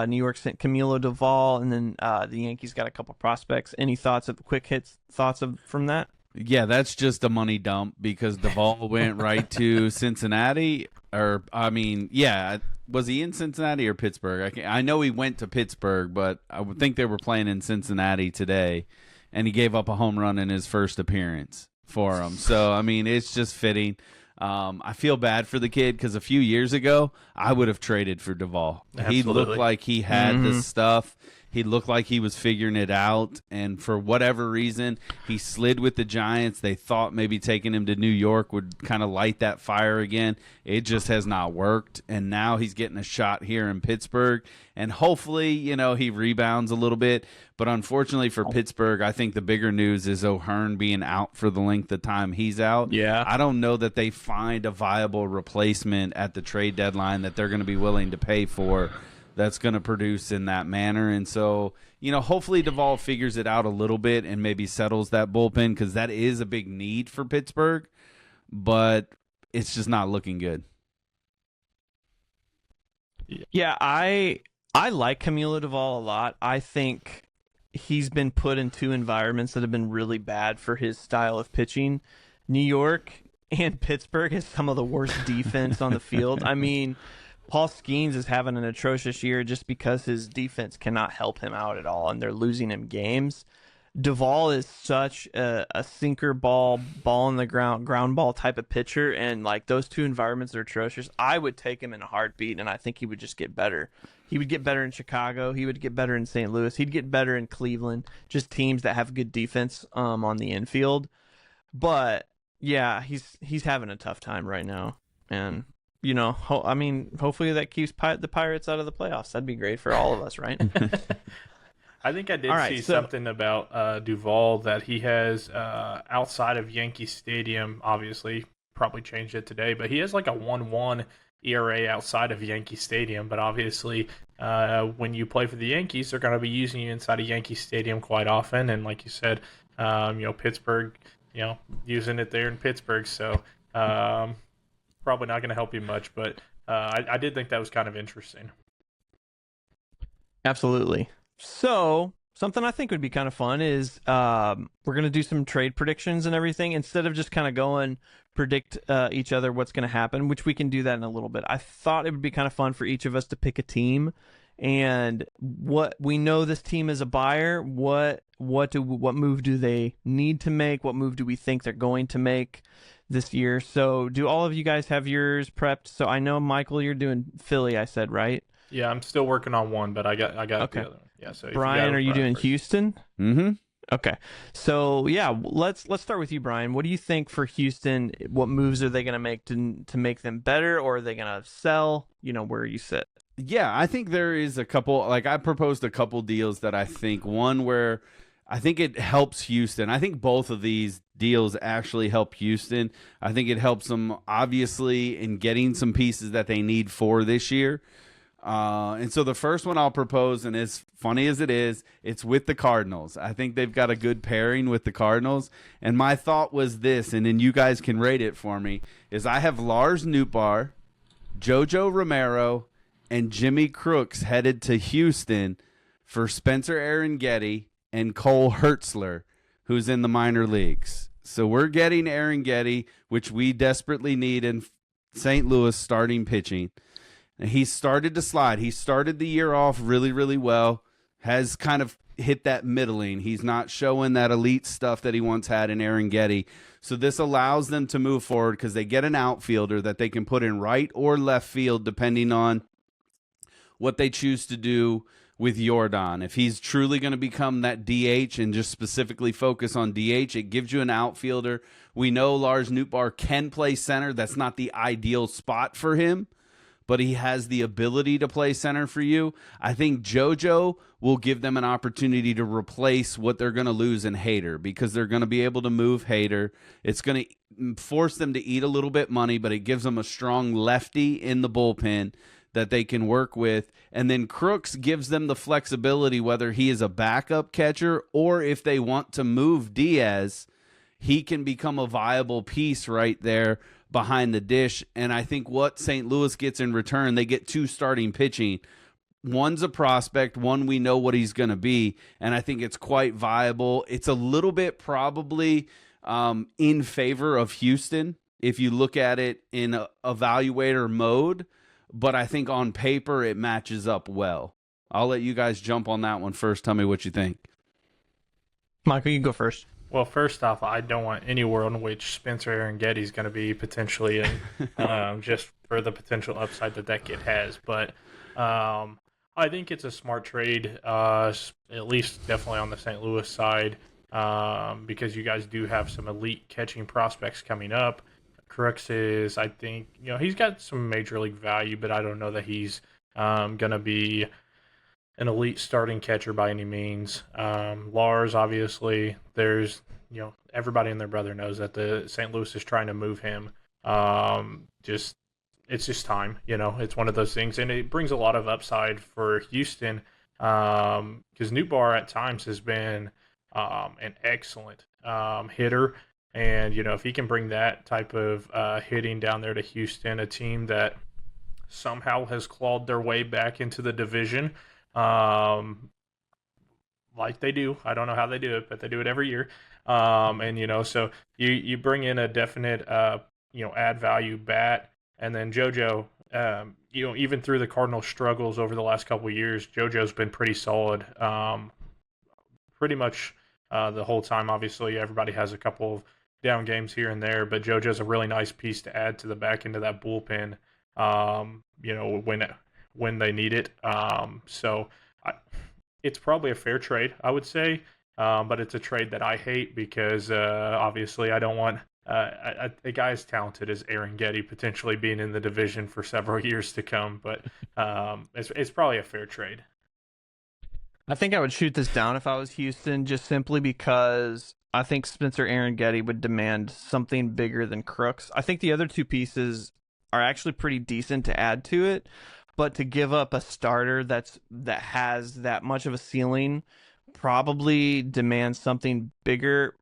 New York sent Camilo Doval, and then the Yankees got a couple prospects. Any thoughts of quick hits? From that? Yeah, that's just a money dump because Duvall went right to Cincinnati. Or, I mean, yeah, was he in Cincinnati or Pittsburgh? I know he went to Pittsburgh, but I would think they were playing in Cincinnati today, and he gave up a home run in his first appearance for him. So, I mean, it's just fitting. I feel bad for the kid because a few years ago, I would have traded for Duvall. He looked like he had this stuff. He looked like he was figuring it out, and for whatever reason, he slid with the Giants. They thought maybe taking him to New York would kind of light that fire again. It just has not worked, and now he's getting a shot here in Pittsburgh, and hopefully, he rebounds a little bit. But unfortunately for Pittsburgh, I think the bigger news is O'Hearn being out for the length of time he's out. Yeah. I don't know that they find a viable replacement at the trade deadline that they're going to be willing to pay for that's going to produce in that manner. And so, hopefully Duvall figures it out a little bit and maybe settles that bullpen because that is a big need for Pittsburgh, but it's just not looking good. Yeah, I like Camilo Doval a lot. I think he's been put in two environments that have been really bad for his style of pitching. New York and Pittsburgh has some of the worst defense on the field. I mean, Paul Skeens is having an atrocious year just because his defense cannot help him out at all, and they're losing him games. Duvall is such a sinker ball in the ground ball type of pitcher, and like those two environments are atrocious. I would take him in a heartbeat, and I think he would just get better. He would get better in Chicago. He would get better in St. Louis. He'd get better in Cleveland. Just teams that have good defense on the infield. But yeah, he's having a tough time right now, and hopefully that keeps the Pirates out of the playoffs. That'd be great for all of us, right? I think I did see something about Duvall that he has outside of Yankee Stadium. Obviously, probably changed it today, but he has like a 1.1 ERA outside of Yankee Stadium. But obviously, when you play for the Yankees, they're going to be using you inside of Yankee Stadium quite often. And like you said, Pittsburgh, using it there in Pittsburgh. So probably not going to help you much. But I did think that was kind of interesting. Absolutely. So something I think would be kind of fun is we're going to do some trade predictions and everything instead of just kind of going predict each other what's going to happen, which we can do that in a little bit. I thought it would be kind of fun for each of us to pick a team and what we know this team is a buyer. What move do they need to make? What move do we think they're going to make this year? So do all of you guys have yours prepped? So I know, Michael, you're doing Philly, I said, right? Yeah, I'm still working on one, but I got okay. the other one. Yeah, so Brian, are you doing first. Houston? Mm-hmm. Okay. So yeah, let's start with you, Brian. What do you think for Houston? What moves are they going to make to make them better, or are they going to sell? Where you sit. Yeah, I think there is a couple. Like I proposed a couple deals that I think one where I think it helps Houston. I think both of these deals actually help Houston. I think it helps them obviously in getting some pieces that they need for this year. And so the first one I'll propose, and as funny as it is, it's with the Cardinals. I think they've got a good pairing with the Cardinals. And my thought was this, and then you guys can rate it for me, is I have Lars Nootbaar, Jojo Romero, and Jimmy Crooks headed to Houston for Spencer Arringhetti and Cole Hertzler, who's in the minor leagues. So we're getting Arringhetti, which we desperately need in St. Louis starting pitching. He started to slide. He started the year off really, really well, has kind of hit that middling. He's not showing that elite stuff that he once had in Arringhetti. So this allows them to move forward because they get an outfielder that they can put in right or left field depending on what they choose to do with Jordan. If he's truly going to become that DH and just specifically focus on DH, it gives you an outfielder. We know Lars Nootbaar can play center. That's not the ideal spot for him, but he has the ability to play center for you. I think JoJo will give them an opportunity to replace what they're going to lose in Hader because they're going to be able to move Hader. It's going to force them to eat a little bit money, but it gives them a strong lefty in the bullpen that they can work with. And then Crooks gives them the flexibility, whether he is a backup catcher or if they want to move Diaz, he can become a viable piece right there behind the dish. And I think what St. Louis gets in return, they get 2 starting pitching. One's a prospect, one we know what he's going to be, and I think it's quite viable. It's a little bit probably in favor of Houston if you look at it in a evaluator mode, but I think on paper it matches up well. I'll let you guys jump on that one first. Tell me what you think. Michael, you go first. Well, first off, I don't want any world in which Spencer Aaron Getty's going to be potentially in, just for the potential upside that kid has. But I think it's a smart trade, at least definitely on the St. Louis side, because you guys do have some elite catching prospects coming up. Crooks is, I think, he's got some major league value, but I don't know that he's going to be an elite starting catcher by any means. Lars, obviously, there's, everybody and their brother knows that the St. Louis is trying to move him. It's just time, it's one of those things, and it brings a lot of upside for Houston, because Nootbaar at times has been an excellent hitter. And, if he can bring that type of hitting down there to Houston, a team that somehow has clawed their way back into the division, like they do. I don't know how they do it, but they do it every year. And, so you bring in a definite, add value bat. And then JoJo, even through the Cardinals' struggles over the last couple of years, JoJo's been pretty solid pretty much the whole time. Obviously, everybody has a couple of down games here and there, but JoJo's a really nice piece to add to the back end of that bullpen, when they need it. It's probably a fair trade, I would say, but it's a trade that I hate because obviously I don't want a guy as talented as Aaron Getty potentially being in the division for several years to come. But it's probably a fair trade. I think I would shoot this down if I was Houston, just simply because I think Spencer Aaron Getty would demand something bigger than Crooks. I think the other 2 pieces are actually pretty decent to add to it, but to give up a starter that has that much of a ceiling probably demands something bigger.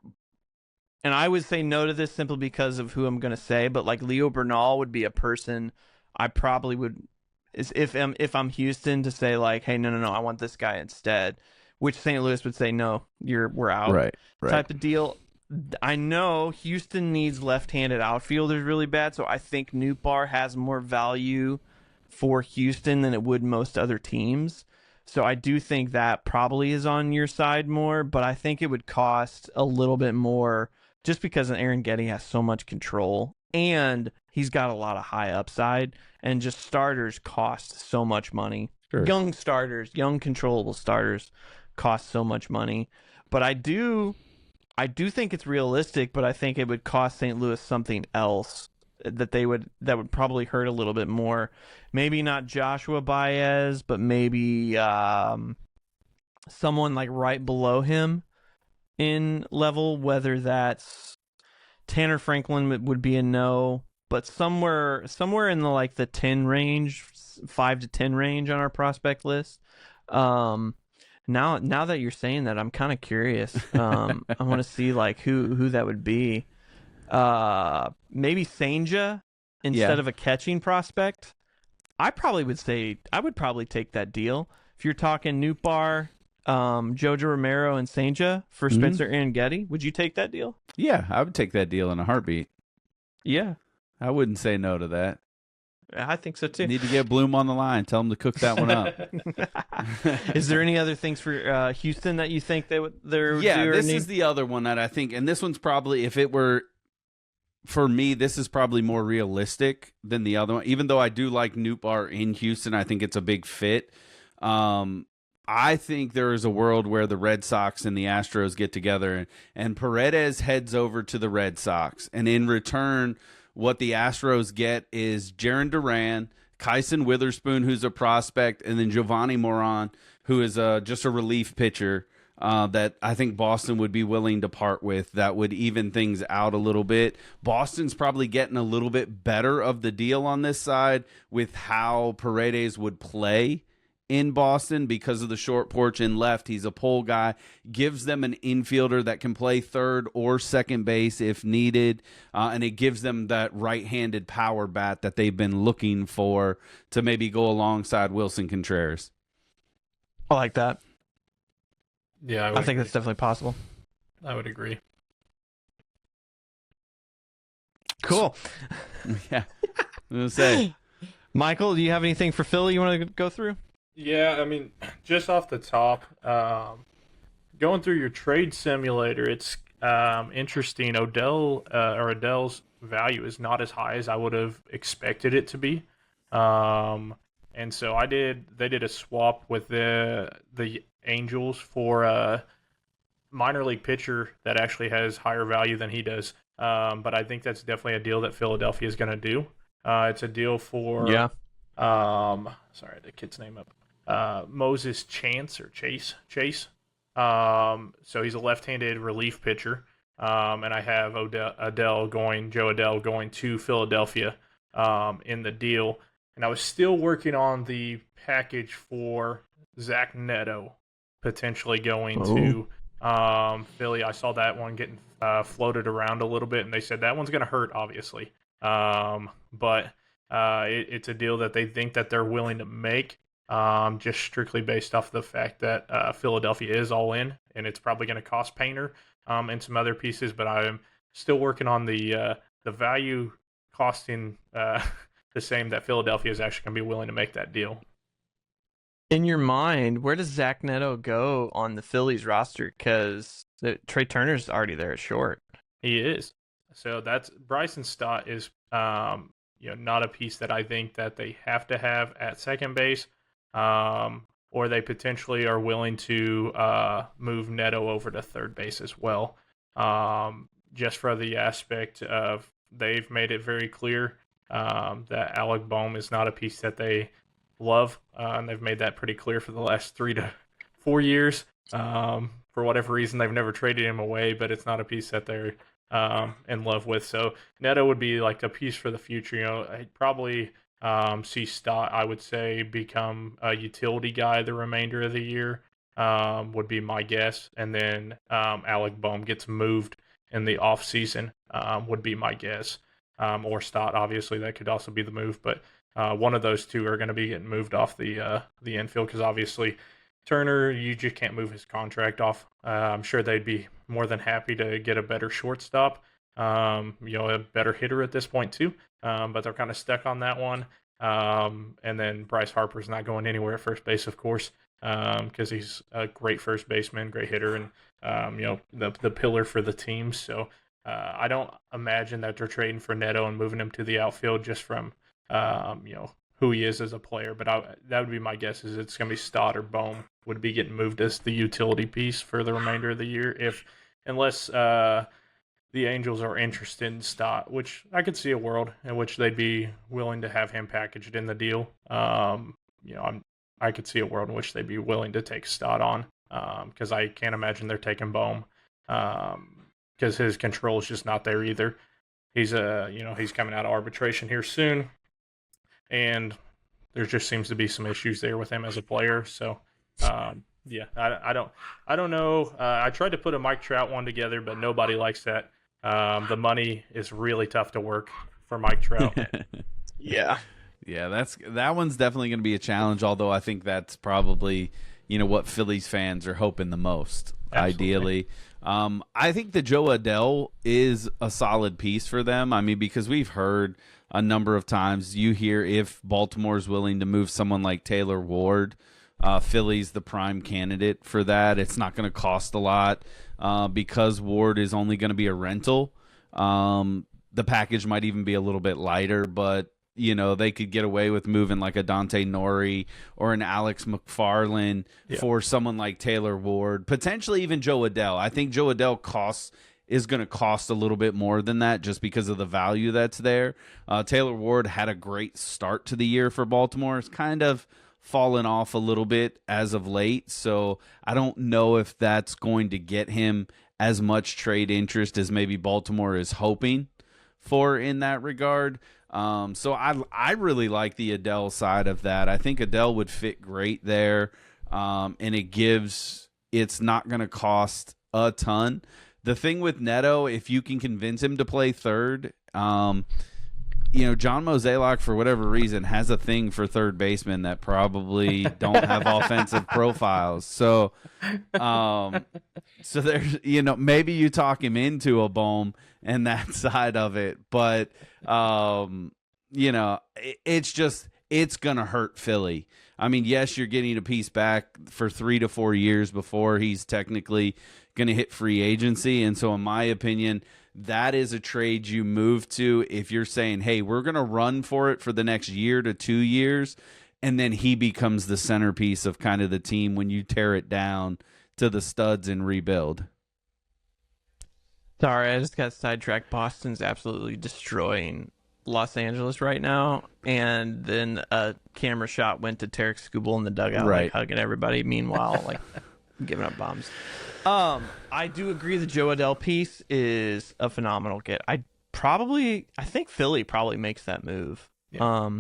And I would say no to this simply because of who I'm going to say, but like Leo Bernal would be a person I probably would, if I'm Houston, to say like, hey, no, I want this guy instead, which St. Louis would say, no, we're out. Right. Type of deal. I know Houston needs left-handed outfielders really bad, so I think Nootbaar has more value for Houston than it would most other teams. So I do think that probably is on your side more, but I think it would cost a little bit more just because Aaron Getty has so much control and he's got a lot of high upside, and just starters cost so much money. Sure. Young starters, young controllable starters cost so much money. But I do think it's realistic, but I think it would cost St. Louis something else that would probably hurt a little bit more. Maybe not Joshua Baez, but maybe someone like right below him in level, whether that's Tanner Franklin would be a no, but somewhere in the 10 range, 5 to 10 range on our prospect list. Now that you're saying that, I'm kind of curious. I want to see like who that would be. Maybe Senja instead of a catching prospect. I would probably take that deal. If you're talking Nootbaar, Jojo Romero, and Senja for Spencer Aaron Getty, would you take that deal? Yeah, I would take that deal in a heartbeat. Yeah. I wouldn't say no to that. I think so too. Need to get Bloom on the line. Tell him to cook that one up. Is there any other things for Houston that you think they're Yeah, due or this need? is the other one that I think, and this one's probably, if it were for me, this is probably more realistic than the other one. Even though I do like Nootbaar in Houston, I think it's a big fit. I think there is a world where the Red Sox and the Astros get together and Paredes heads over to the Red Sox. And in return, what the Astros get is Jarren Duran, Kyson Witherspoon, who's a prospect, and then Giovanni Moran, who is just a relief pitcher. that I think Boston would be willing to part with that would even things out a little bit. Boston's probably getting a little bit better of the deal on this side with how Paredes would play in Boston because of the short porch and left. He's a pole guy, gives them an infielder that can play third or second base if needed, and it gives them that right-handed power bat that they've been looking for to maybe go alongside Wilson Contreras. I like that. Yeah, I think that's definitely possible. I would agree. Cool. Yeah. I'm going to say. Michael, do you have anything for Philly you want to go through? Yeah, I mean, just off the top, going through your trade simulator, it's interesting. Odell's value is not as high as I would have expected it to be. And so they did a swap with the Angels for a minor league pitcher that actually has higher value than he does. But I think that's definitely a deal that Philadelphia is going to do. It's a deal for sorry, the kid's name up. Moses Chase. So he's a left-handed relief pitcher. And I have Joe Adell going to Philadelphia in the deal. And I was still working on the package for Zach Neto potentially going to Philly. I saw that one getting floated around a little bit, and they said that one's going to hurt, obviously. But it's a deal that they think that they're willing to make, just strictly based off the fact that Philadelphia is all in, and it's probably going to cost Painter and some other pieces. But I'm still working on the value costing the same that Philadelphia is actually going to be willing to make that deal. In your mind, where does Zach Neto go on the Phillies roster? Because Trey Turner's already there at short. He is. So that's Bryson Stott is not a piece that I think that they have to have at second base, or they potentially are willing to move Neto over to third base as well. Just for the aspect of they've made it very clear that Alec Bohm is not a piece that they love, and they've made that pretty clear for the last 3 to 4 years. For whatever reason, they've never traded him away, but it's not a piece that they're in love with. So Neto would be like a piece for the future. I'd probably see Stott, I would say, become a utility guy the remainder of the year, would be my guess. And then Alec Bohm gets moved in the offseason, would be my guess. Or Stott, obviously, that could also be the move. But one of those two are going to be getting moved off the infield because obviously Turner, you just can't move his contract off. I'm sure they'd be more than happy to get a better shortstop, a better hitter at this point too. But they're kind of stuck on that one. And then Bryce Harper's not going anywhere at first base, of course, because he's a great first baseman, great hitter, and the pillar for the team. So I don't imagine that they're trading for Neto and moving him to the outfield just from who he is as a player. But that would be my guess, is it's going to be Stott or Bohm would be getting moved as the utility piece for the remainder of the year, unless the Angels are interested in Stott, which I could see a world in which they'd be willing to have him packaged in the deal. I could see a world in which they'd be willing to take Stott on, because I can't imagine they're taking Bohm, because his control is just not there either. He's he's coming out of arbitration here soon, and there just seems to be some issues there with him as a player. So, I don't know. I tried to put a Mike Trout one together, but nobody likes that. The money is really tough to work for Mike Trout. Yeah. Yeah, that one's definitely going to be a challenge, although I think that's probably, what Phillies fans are hoping the most, ideally. I think the Joe Adell is a solid piece for them. I mean, because we've heard a number of times, you hear if Baltimore's willing to move someone like Taylor Ward, Philly's the prime candidate for that. It's not going to cost a lot because Ward is only going to be a rental. The package might even be a little bit lighter, but they could get away with moving like a Dante Nori or an Alex McFarland for someone like Taylor Ward, potentially even Joe Adell. I think Joe Adell is going to cost a little bit more than that just because of the value that's there. Taylor Ward had a great start to the year for Baltimore. It's kind of fallen off a little bit as of late. So I don't know if that's going to get him as much trade interest as maybe Baltimore is hoping for in that regard. So I really like the Adele side of that. I think Adele would fit great there, and it's not going to cost a ton. The thing with Neto, if you can convince him to play third, John Mozeliak, for whatever reason, has a thing for third basemen that probably don't have offensive profiles. So there's, maybe you talk him into a Bohm and that side of it, but it's gonna hurt Philly. I mean, yes, you're getting a piece back for 3 to 4 years before he's technically going to hit free agency. And so in my opinion, that is a trade you move to if you're saying, hey, we're going to run for it for the next year to 2 years, and then he becomes the centerpiece of kind of the team when you tear it down to the studs and rebuild. Sorry, I just got sidetracked. Boston's absolutely destroying Los Angeles right now, and then a camera shot went to Tarek Skubal in the dugout, right, hugging everybody. Meanwhile, giving up bombs. I do agree the Joe Adele piece is a phenomenal get. I think Philly probably makes that move. Yeah.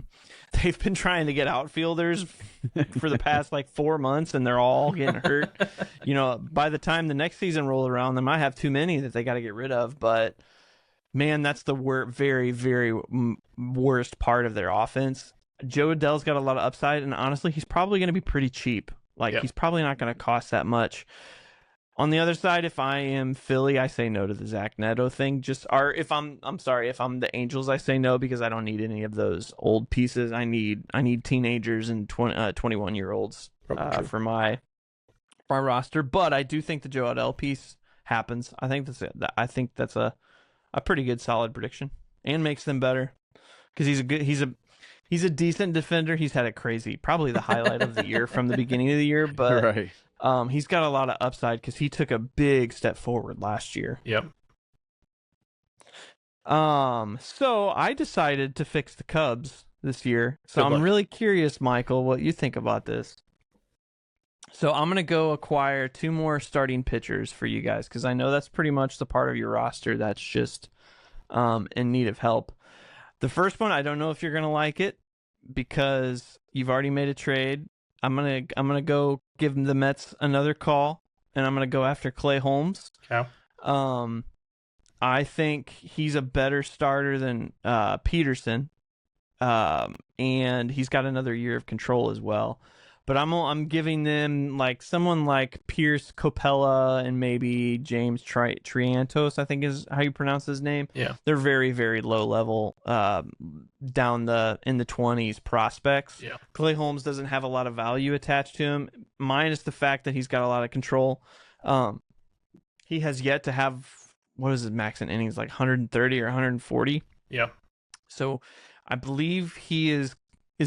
They've been trying to get outfielders for the past 4 months, and they're all getting hurt. By the time the next season rolls around, they might have too many that they got to get rid of. But man, that's the very, very worst part of their offense. Joe Adele's got a lot of upside, and honestly, he's probably going to be pretty cheap. He's probably not going to cost that much. On the other side, if I am Philly, I say no to the Zach Neto thing. If I'm the Angels, I say no because I don't need any of those old pieces. I need teenagers and 21-year-olds for my roster. But I do think the Joe Adele piece happens. I think that's a pretty good solid prediction and makes them better because he's a decent defender. He's had probably the highlight of the year from the beginning of the year, but right. He's got a lot of upside because he took a big step forward last year. Yep. So I decided to fix the Cubs this year. So I'm really curious, Michael, what you think about this. So I'm going to go acquire 2 more starting pitchers for you guys because I know that's pretty much the part of your roster that's just in need of help. The first one, I don't know if you're going to like it because you've already made a trade. I'm gonna go give the Mets another call, and I'm gonna go after Clay Holmes. Okay. I think he's a better starter than Peterson, and he's got another year of control as well. But I'm giving them someone like Pierce Copella and maybe James Triantos, I think is how you pronounce his name. Yeah. They're very, very low level, down in the 20s prospects. Yeah. Clay Holmes doesn't have a lot of value attached to him, minus the fact that he's got a lot of control. He has yet to have, what is his max in innings, 130 or 140? Yeah. So I believe he is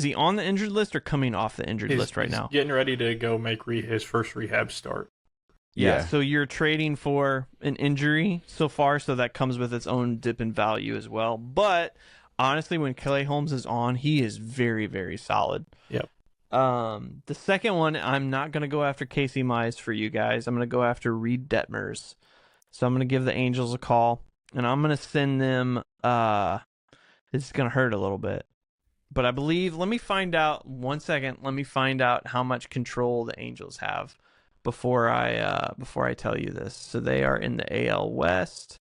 he on the injured list or coming off the injured list right now? Getting ready to go make his first rehab start. Yeah, so you're trading for an injury so far, so that comes with its own dip in value as well. But honestly, when Clay Holmes is on, he is very, very solid. Yep. The second one, I'm not going to go after Casey Mize for you guys. I'm going to go after Reed Detmers. So I'm going to give the Angels a call, and I'm going to send them. This is going to hurt a little bit. But I believe, let me find out, 1 second, let me find out how much control the Angels have before I tell you this. So they are in the AL West.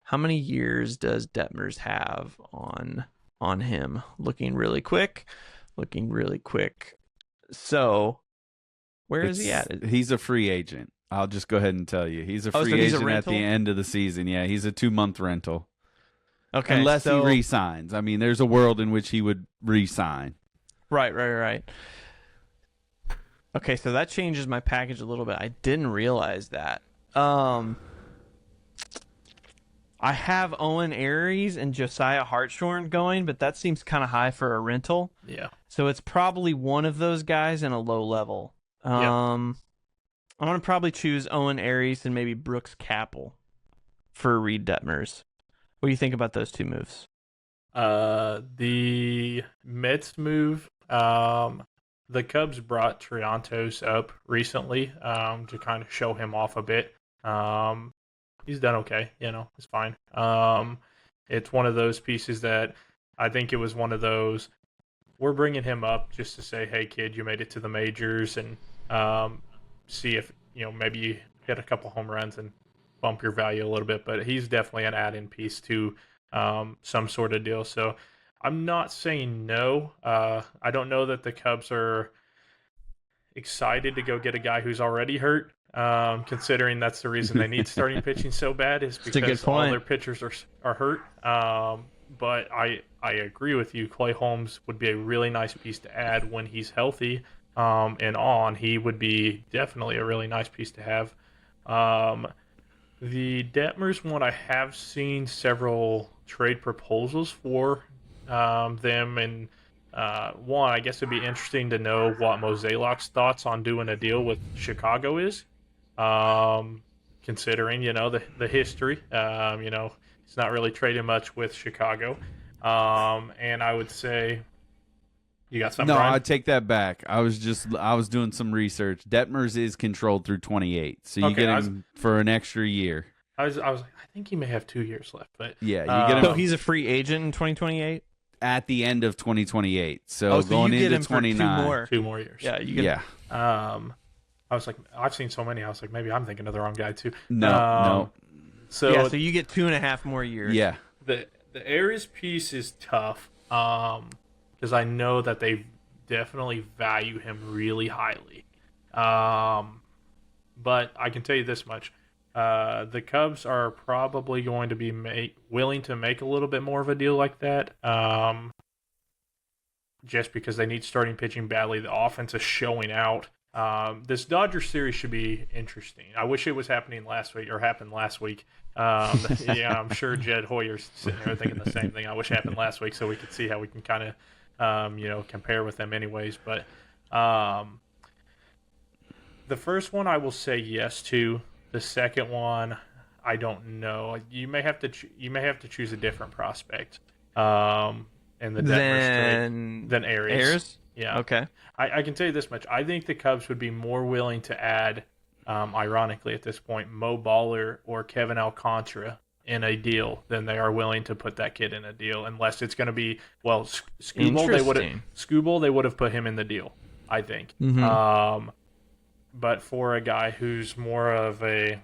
How many years does Detmers have on him? Looking really quick. So where is he at? He's a free agent. I'll just go ahead and tell you. He's a free agent at the end of the season. Yeah, he's a 2-month rental. Okay, unless he re-signs. I mean, there's a world in which he would re-sign. Right. Okay, so that changes my package a little bit. I didn't realize that. I have Owen Aries and Josiah Hartshorn going, but that seems kind of high for a rental. Yeah. So it's probably one of those guys in a low level. I'm going to probably choose Owen Aries and maybe Brooks Capel for Reed Detmers. What do you think about those 2 moves? The Mets move, the Cubs brought Triantos up recently to kind of show him off a bit. He's done okay, it's fine. It's one of those pieces that I think it was one of those, we're bringing him up just to say, hey, kid, you made it to the majors, and see if, maybe you hit a couple home runs and bump your value a little bit. But he's definitely an add-in piece to some sort of deal. So I'm not saying no. I don't know that the Cubs are excited to go get a guy who's already hurt, considering that's the reason they need starting pitching so bad, is because all their pitchers are hurt. But I agree with you. Clay Holmes would be a really nice piece to add when he's healthy, and on. He would be definitely a really nice piece to have. The Detmers one, I have seen several trade proposals for them, and one, I guess it'd be interesting to know what Mozeliak's thoughts on doing a deal with Chicago is, considering, the history. He's not really trading much with Chicago. And I would say, you got something, No, Brian? I take that back. I was doing some research. Detmers is controlled through 28, so you get him for an extra year. I was like, I think he may have 2 years left, but Yeah, you get him So he's a free agent in 2028. at the end of 2028. So So going you get into him for 29. 2 more years. Yeah, you get. Yeah. I was like, I've seen so many. I was like, maybe I'm thinking of the wrong guy too. No. So So you get 2.5 more years. Yeah. the Aries piece is tough, because I know that they definitely value him really highly. But I can tell you this much: the Cubs are probably going to be willing to make a little bit more of a deal like that, just because they need starting pitching badly. The offense is showing out. This Dodgers series should be interesting. I wish it was happening last week, or happened last week. Yeah, I'm sure Jed Hoyer's sitting there thinking the same thing. I wish it happened last week so we could see how we can kind of, compare with them anyways. But the first one I will say yes to. The second one, I don't know. You may have to choose a different prospect in the Detmers trade than Aries. Yeah. Okay. I can tell you this much. I think the Cubs would be more willing to add, ironically at this point, Mo Baller or Kevin Alcantara in a deal than they are willing to put that kid in a deal, unless it's going to be, well, Skubal, they would have put him in the deal, I think. Mm-hmm. But for a guy who's more of a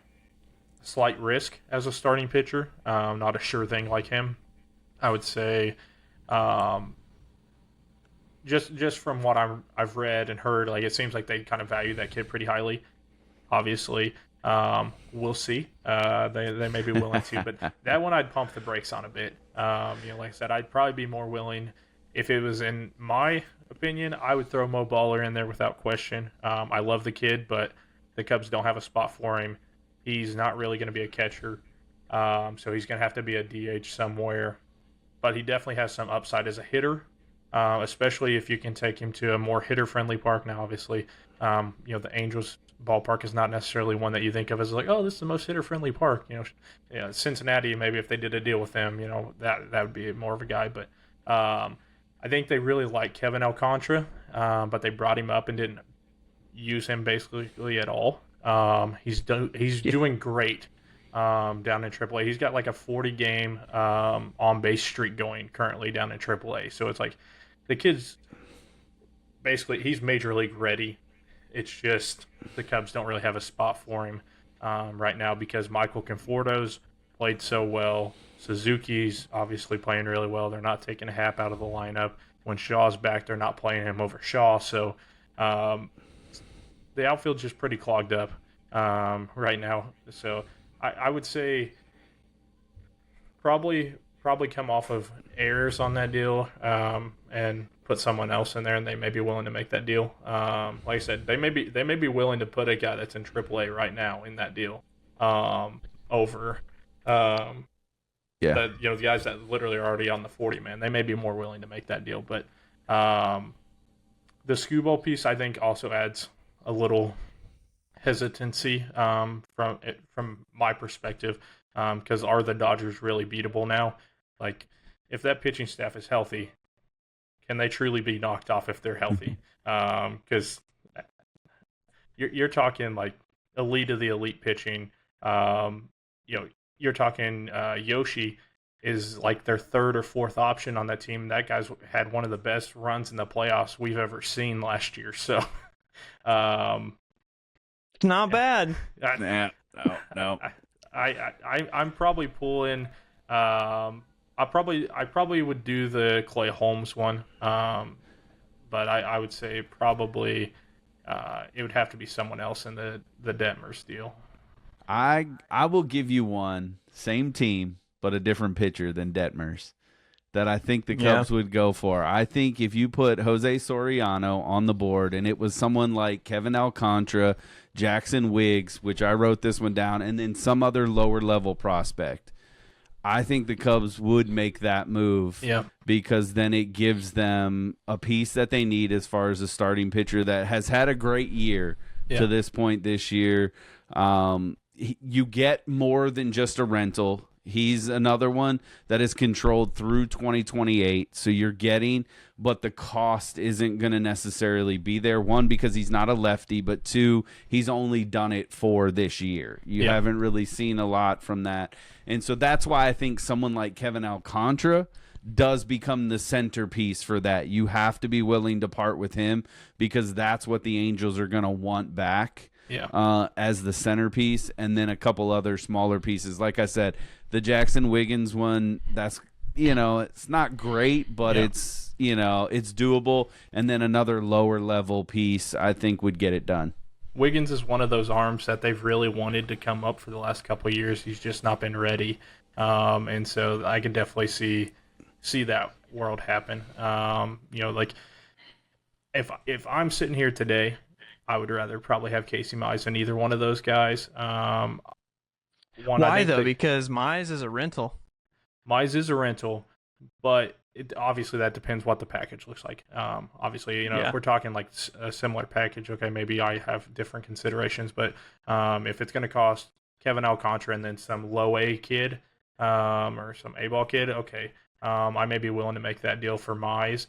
slight risk as a starting pitcher, not a sure thing like him, I would say, just from what I've read and heard, like, it seems like they kind of value that kid pretty highly. Obviously, we'll see. They may be willing to, but that one I'd pump the brakes on a bit. Like I said, I'd probably be more willing. If it was in my opinion, I would throw Mo Baller in there without question. I love the kid, but the Cubs don't have a spot for him. He's not really going to be a catcher, so he's going to have to be a DH somewhere. But he definitely has some upside as a hitter, especially if you can take him to a more hitter-friendly park. Now, obviously, the Angels ballpark is not necessarily one that you think of as like, oh, this is the most hitter-friendly park. Cincinnati, maybe if they did a deal with them, that would be more of a guy. But I think they really like Kevin Alcantara, but they brought him up and didn't use him basically at all. He's doing great down in AAA. He's got like a 40-game on-base streak going currently down in AAA. So it's like the kid's basically, he's major league ready. It's just the Cubs don't really have a spot for him right now because Michael Conforto's played so well. Suzuki's obviously playing really well. They're not taking a Hap out of the lineup. When Shaw's back, they're not playing him over Shaw. So the outfield's just pretty clogged up right now. So I would say probably come off of Ayers on that deal and put someone else in there, and they may be willing to make that deal. Like I said, they may be willing to put a guy that's in AAA right now in that deal over. The guys that literally are already on the 40 man, they may be more willing to make that deal. But the Skubal piece, I think, also adds a little hesitancy from my perspective, because are the Dodgers really beatable now? Like, if that pitching staff is healthy, can they truly be knocked off if they're healthy? Because you're talking like elite of the elite pitching. You're talking Yoshi is like their third or fourth option on that team. That guy's had one of the best runs in the playoffs we've ever seen last year. So, It's not bad. No. I'm probably pulling. I probably would do the Clay Holmes one. But I would say probably it would have to be someone else in the Detmers deal. I will give you one, same team, but a different pitcher than Detmers, that I think the Cubs would go for. I think if you put Jose Soriano on the board and it was someone like Kevin Alcantara, Jackson Wiggs, which I wrote this one down, and then some other lower level prospect, I think the Cubs would make that move because then it gives them a piece that they need as far as a starting pitcher that has had a great year to this point this year. You get more than just a rental. He's another one that is controlled through 2028. So you're getting, but the cost isn't going to necessarily be there. One, because he's not a lefty, but two, he's only done it for this year. You haven't really seen a lot from that. And so that's why I think someone like Kevin Alcantara does become the centerpiece for that. You have to be willing to part with him because that's what the Angels are going to want back. As the centerpiece, and then a couple other smaller pieces. Like I said, the Jackson Wiggins one, that's, it's not great, but it's, it's doable. And then another lower level piece, I think, would get it done. Wiggins is one of those arms that they've really wanted to come up for the last couple of years. He's just not been ready. And so I can definitely see that world happen. Like if I'm sitting here today, I would rather probably have Casey Mize than either one of those guys. Why though? Because Mize is a rental. Mize is a rental, but obviously that depends what the package looks like. Obviously, if we're talking like a similar package, okay, maybe I have different considerations. But if it's going to cost Kevin Alcantara and then some low A kid or some A ball kid, okay, I may be willing to make that deal for Mize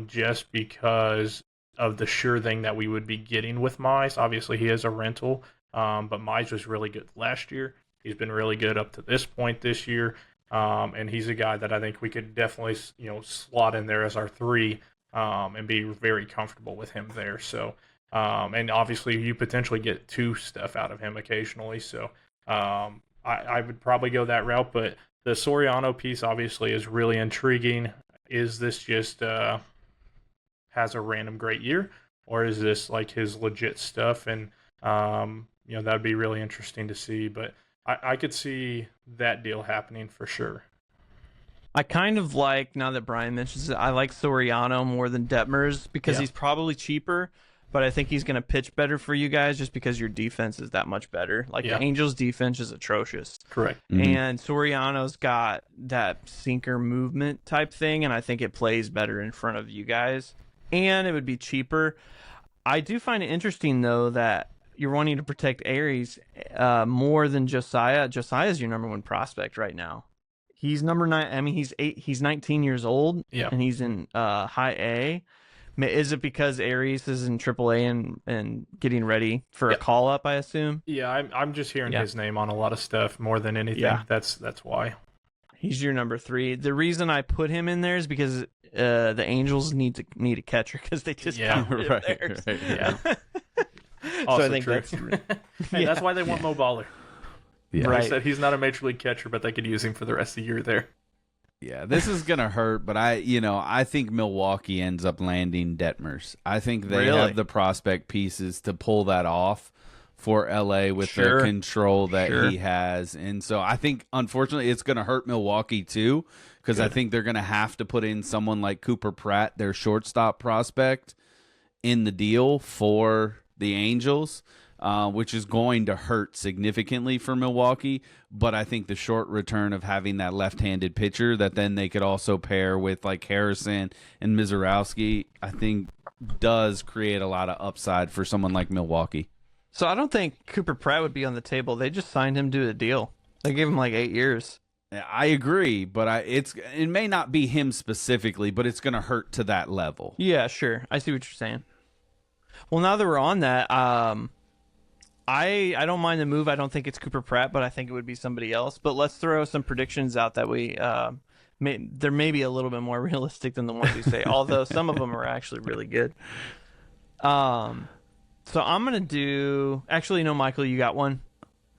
just because of the sure thing that we would be getting with Mize. Obviously, he is a rental, but Mize was really good last year. He's been really good up to this point this year, and he's a guy that I think we could definitely, slot in there as our 3 and be very comfortable with him there. So, and obviously, you potentially get 2 stuff out of him occasionally. So, I would probably go that route, but the Soriano piece obviously is really intriguing. Is this just has a random great year, or is this like his legit stuff? And that'd be really interesting to see. But I could see that deal happening for sure. I kind of like, now that Brian mentions it, I like Soriano more than Detmers because he's probably cheaper, but I think he's going to pitch better for you guys just because your defense is that much better. Like the Angels' defense is atrocious. Correct. And Soriano's got that sinker movement type thing, and I think it plays better in front of you guys. And it would be cheaper. I do find it interesting, though, that you're wanting to protect Aries more than Josiah. Josiah is your number 1 prospect right now. He's number 9. I mean, he's 19 years old, and he's in high A. Is it because Aries is in AAA and getting ready for a call-up, I assume? Yeah, I'm just hearing his name on a lot of stuff more than anything. Yeah. That's why. He's your number 3. The reason I put him in there is because the Angels need a catcher because they just got rid of theirs. Right. Yeah. So I think true. That's why they want Mo Baller. Yeah. Right. They said he's not a major league catcher, but they could use him for the rest of the year there. Yeah, this is gonna hurt, but I think Milwaukee ends up landing Detmers. I think they have the prospect pieces to pull that off for LA with the control that he has. And so I think, unfortunately, it's going to hurt Milwaukee too, because I think they're going to have to put in someone like Cooper Pratt, their shortstop prospect, in the deal for the Angels, which is going to hurt significantly for Milwaukee. But I think the short return of having that left-handed pitcher that then they could also pair with like Harrison and Mizorowski, I think does create a lot of upside for someone like Milwaukee. So I don't think Cooper Pratt would be on the table. They just signed him to a deal. They gave him like 8 years. I agree, but it may not be him specifically, but it's going to hurt to that level. Yeah, sure. I see what you're saying. Well, now that we're on that, I don't mind the move. I don't think it's Cooper Pratt, but I think it would be somebody else. But let's throw some predictions out that we they're maybe a little bit more realistic than the ones we say, although some of them are actually really good. So I'm gonna do. Actually, no, Michael, you got one,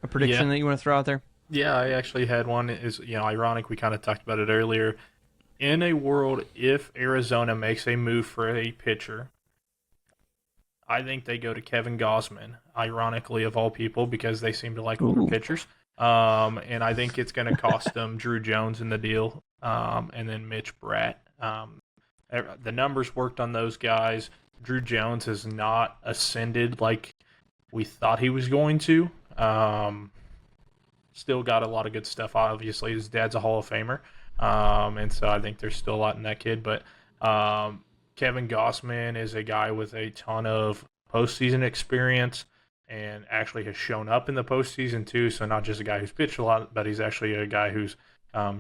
a prediction that you want to throw out there? Yeah, I actually had one. Is ironic. We kind of talked about it earlier. In a world, if Arizona makes a move for a pitcher, I think they go to Kevin Gausman, ironically of all people, because they seem to like older pitchers. And I think it's going to cost them Drew Jones in the deal, and then Mitch Bratt. The numbers worked on those guys. Drew Jones has not ascended like we thought he was going to. Still got a lot of good stuff, obviously. His dad's a Hall of Famer. And so I think there's still a lot in that kid. But Kevin Gausman is a guy with a ton of postseason experience and actually has shown up in the postseason too. So not just a guy who's pitched a lot, but he's actually a guy who's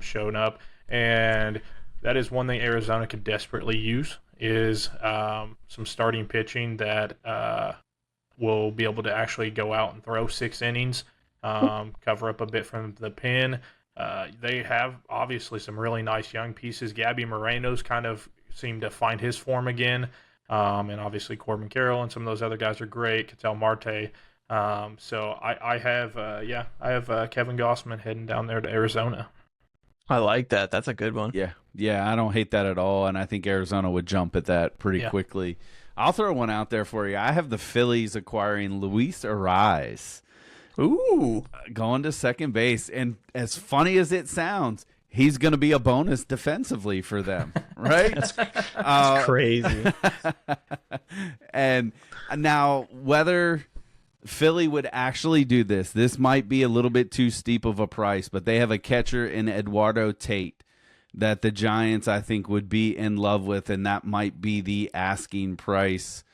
shown up. And that is one thing Arizona could desperately use is some starting pitching that will be able to actually go out and throw 6 innings, cover up a bit from the pen. They have obviously some really nice young pieces. Gabby Moreno's kind of seemed to find his form again. And obviously Corbin Carroll and some of those other guys are great. Ketel Marte. So I have Kevin Gausman heading down there to Arizona. I like that. That's a good one. Yeah, I don't hate that at all, and I think Arizona would jump at that pretty quickly. I'll throw one out there for you. I have the Phillies acquiring Luis Ariz. Ooh. Going to second base, and as funny as it sounds, he's going to be a bonus defensively for them, right? That's crazy. And now whether Philly would actually do this might be a little bit too steep of a price, but they have a catcher in Eduardo Tate that the Giants, I think, would be in love with, and that might be the asking price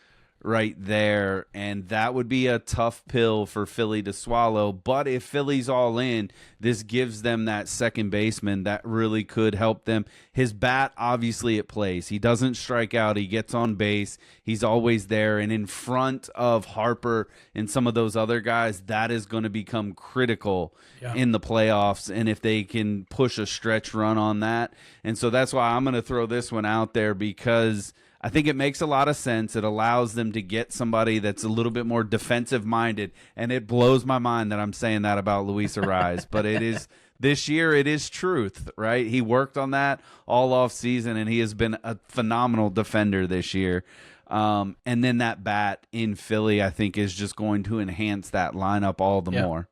right there, and that would be a tough pill for Philly to swallow. But if Philly's all in, this gives them that second baseman that really could help them. His bat, obviously, it plays. He doesn't strike out. He gets on base. He's always there. And in front of Harper and some of those other guys, that is going to become critical in the playoffs, and if they can push a stretch run on that. And so that's why I'm going to throw this one out there, because I think it makes a lot of sense. It allows them to get somebody that's a little bit more defensive-minded, and it blows my mind that I'm saying that about Luis Ariz. But it is this year, it is truth, right? He worked on that all off season, and he has been a phenomenal defender this year. And then that bat in Philly, I think, is just going to enhance that lineup all the more.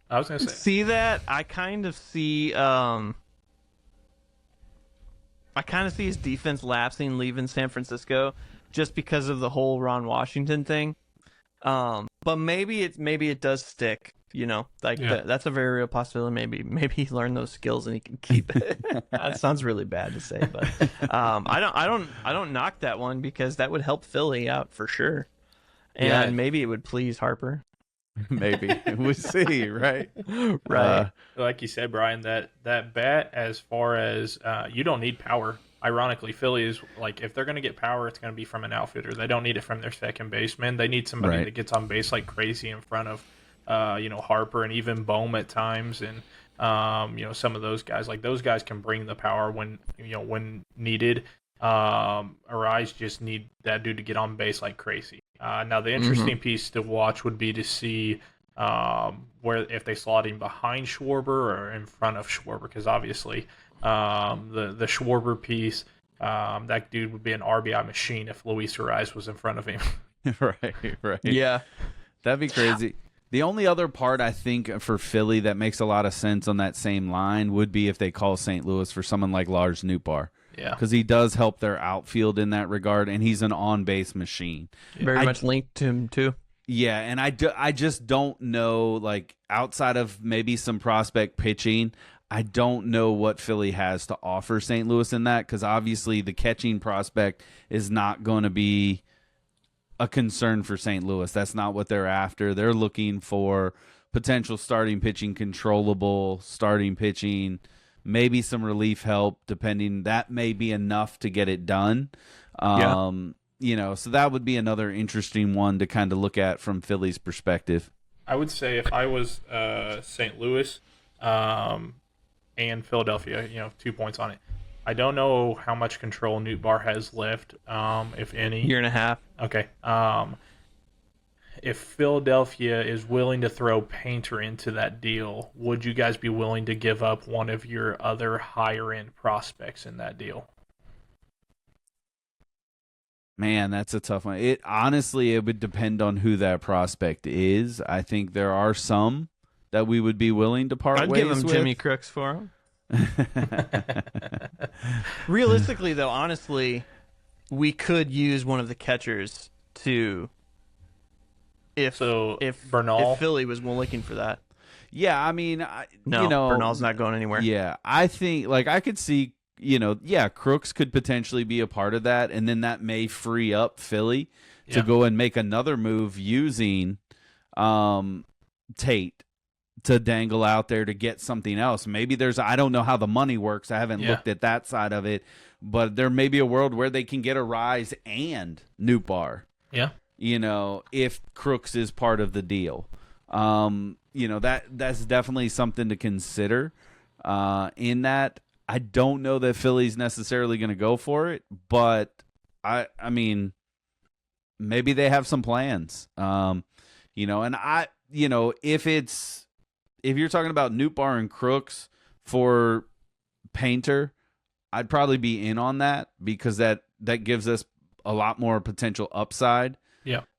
I was going to say. See that? I kind of see his defense lapsing, leaving San Francisco, just because of the whole Ron Washington thing. But maybe it does stick. That's a very real possibility. Maybe he learned those skills and he can keep it. That sounds really bad to say, but I don't knock that one, because that would help Philly out for sure, and maybe it would please Harper. Maybe we'll see, right? Right. Like you said, Brian, that bat, as far as you don't need power. Ironically, Philly is like, if they're going to get power, it's going to be from an outfielder. They don't need it from their second baseman. They need somebody that gets on base like crazy in front of Harper and even Bohm at times, and some of those guys. Like, those guys can bring the power when needed. Ariz just need that dude to get on base like crazy. Now the interesting piece to watch would be to see where, if they slot him behind Schwarber or in front of Schwarber, because obviously the Schwarber piece, that dude would be an RBI machine if Luis Ariz was in front of him. Right. Yeah, that'd be crazy. The only other part I think for Philly that makes a lot of sense on that same line would be if they call St. Louis for someone like Lars Nootbaar. Yeah, because he does help their outfield in that regard, and he's an on-base machine. Very much linked to him too. Yeah, and I just don't know, like, outside of maybe some prospect pitching, I don't know what Philly has to offer St. Louis in that, because obviously the catching prospect is not going to be a concern for St. Louis. That's not what they're after. They're looking for potential starting pitching, controllable starting pitching, maybe some relief help, depending. That may be enough to get it done. So that would be another interesting one to kind of look at from Philly's perspective. I would say if I was St. Louis and Philadelphia, 2 points on it. I don't know how much control Nootbaar has left, if any. Year and a half. Okay. If Philadelphia is willing to throw Painter into that deal, would you guys be willing to give up one of your other higher-end prospects in that deal? Man, that's a tough one. It would depend on who that prospect is. I think there are some that we would be willing to part I'd ways give him with. Jimmy Crooks for him. Realistically, though, honestly, we could use one of the catchers to if Bernal? if Philly was looking for that. Yeah, I mean, Bernal's not going anywhere. Yeah, I think I could see, Crooks could potentially be a part of that, and then that may free up Philly to go and make another move using Tate to dangle out there to get something else. Maybe I don't know how the money works. I haven't looked at that side of it, but there may be a world where they can get a Rise and Nootbaar. Yeah. If Crooks is part of the deal. That's definitely something to consider in that. I don't know that Philly's necessarily going to go for it, but I mean, maybe they have some plans. And if you're talking about Nootbaar and Crooks for Painter, I'd probably be in on that because that gives us a lot more potential upside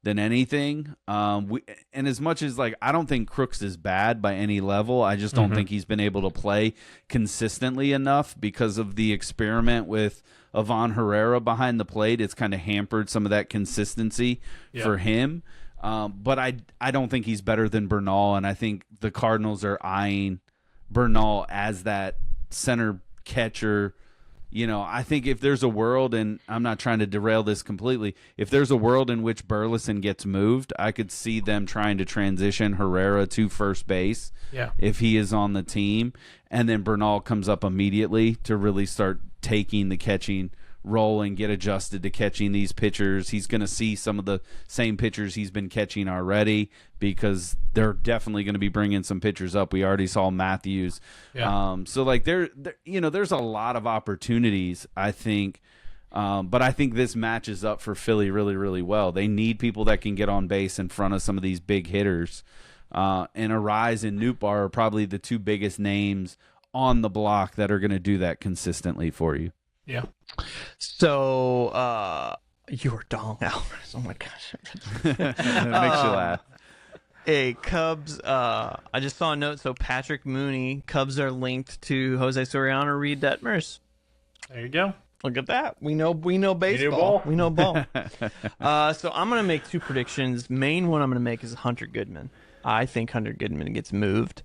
than anything. And as much as I don't think Crooks is bad by any level, I just don't think he's been able to play consistently enough because of the experiment with Ivan Herrera behind the plate. It's kind of hampered some of that consistency for him. But I don't think he's better than Bernal, and I think the Cardinals are eyeing Bernal as that center catcher. I think if there's a world, and I'm not trying to derail this completely, if there's a world in which Burleson gets moved, I could see them trying to transition Herrera to first base if he is on the team, and then Bernal comes up immediately to really start taking the catching role and get adjusted to catching these pitchers. He's going to see some of the same pitchers he's been catching already because they're definitely going to be bringing some pitchers up. We already saw Matthews. So there's a lot of opportunities, I think. But I think this matches up for Philly really, really well. They need people that can get on base in front of some of these big hitters. And Arise and Nootbaar are probably the two biggest names on the block that are going to do that consistently for you. Yeah. So, your Dong Alvarez. Oh my gosh. It makes you laugh. Hey, Cubs. I just saw a note. So Patrick Mooney, Cubs are linked to Jose Soriano, Reed Detmers. There you go. Look at that. We know baseball. We know ball. So I'm gonna make two predictions. Main one I'm gonna make is Hunter Goodman. I think Hunter Goodman gets moved,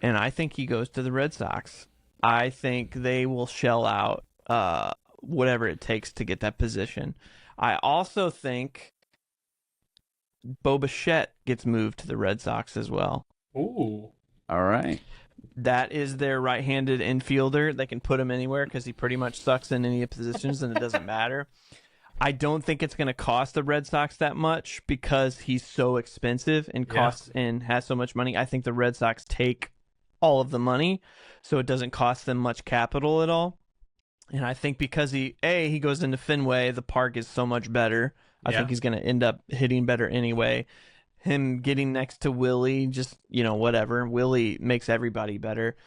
and I think he goes to the Red Sox. I think they will shell out whatever it takes to get that position. I also think Bo Bichette gets moved to the Red Sox as well. Ooh. All right. That is their right-handed infielder. They can put him anywhere because he pretty much sucks in any positions and it doesn't matter. I don't think it's going to cost the Red Sox that much because he's so expensive and costs and has so much money. I think the Red Sox take all of the money, so it doesn't cost them much capital at all. And I think because he goes into Fenway, the park is so much better. I think he's going to end up hitting better anyway. Him getting next to Willie, just, whatever. Willie makes everybody better.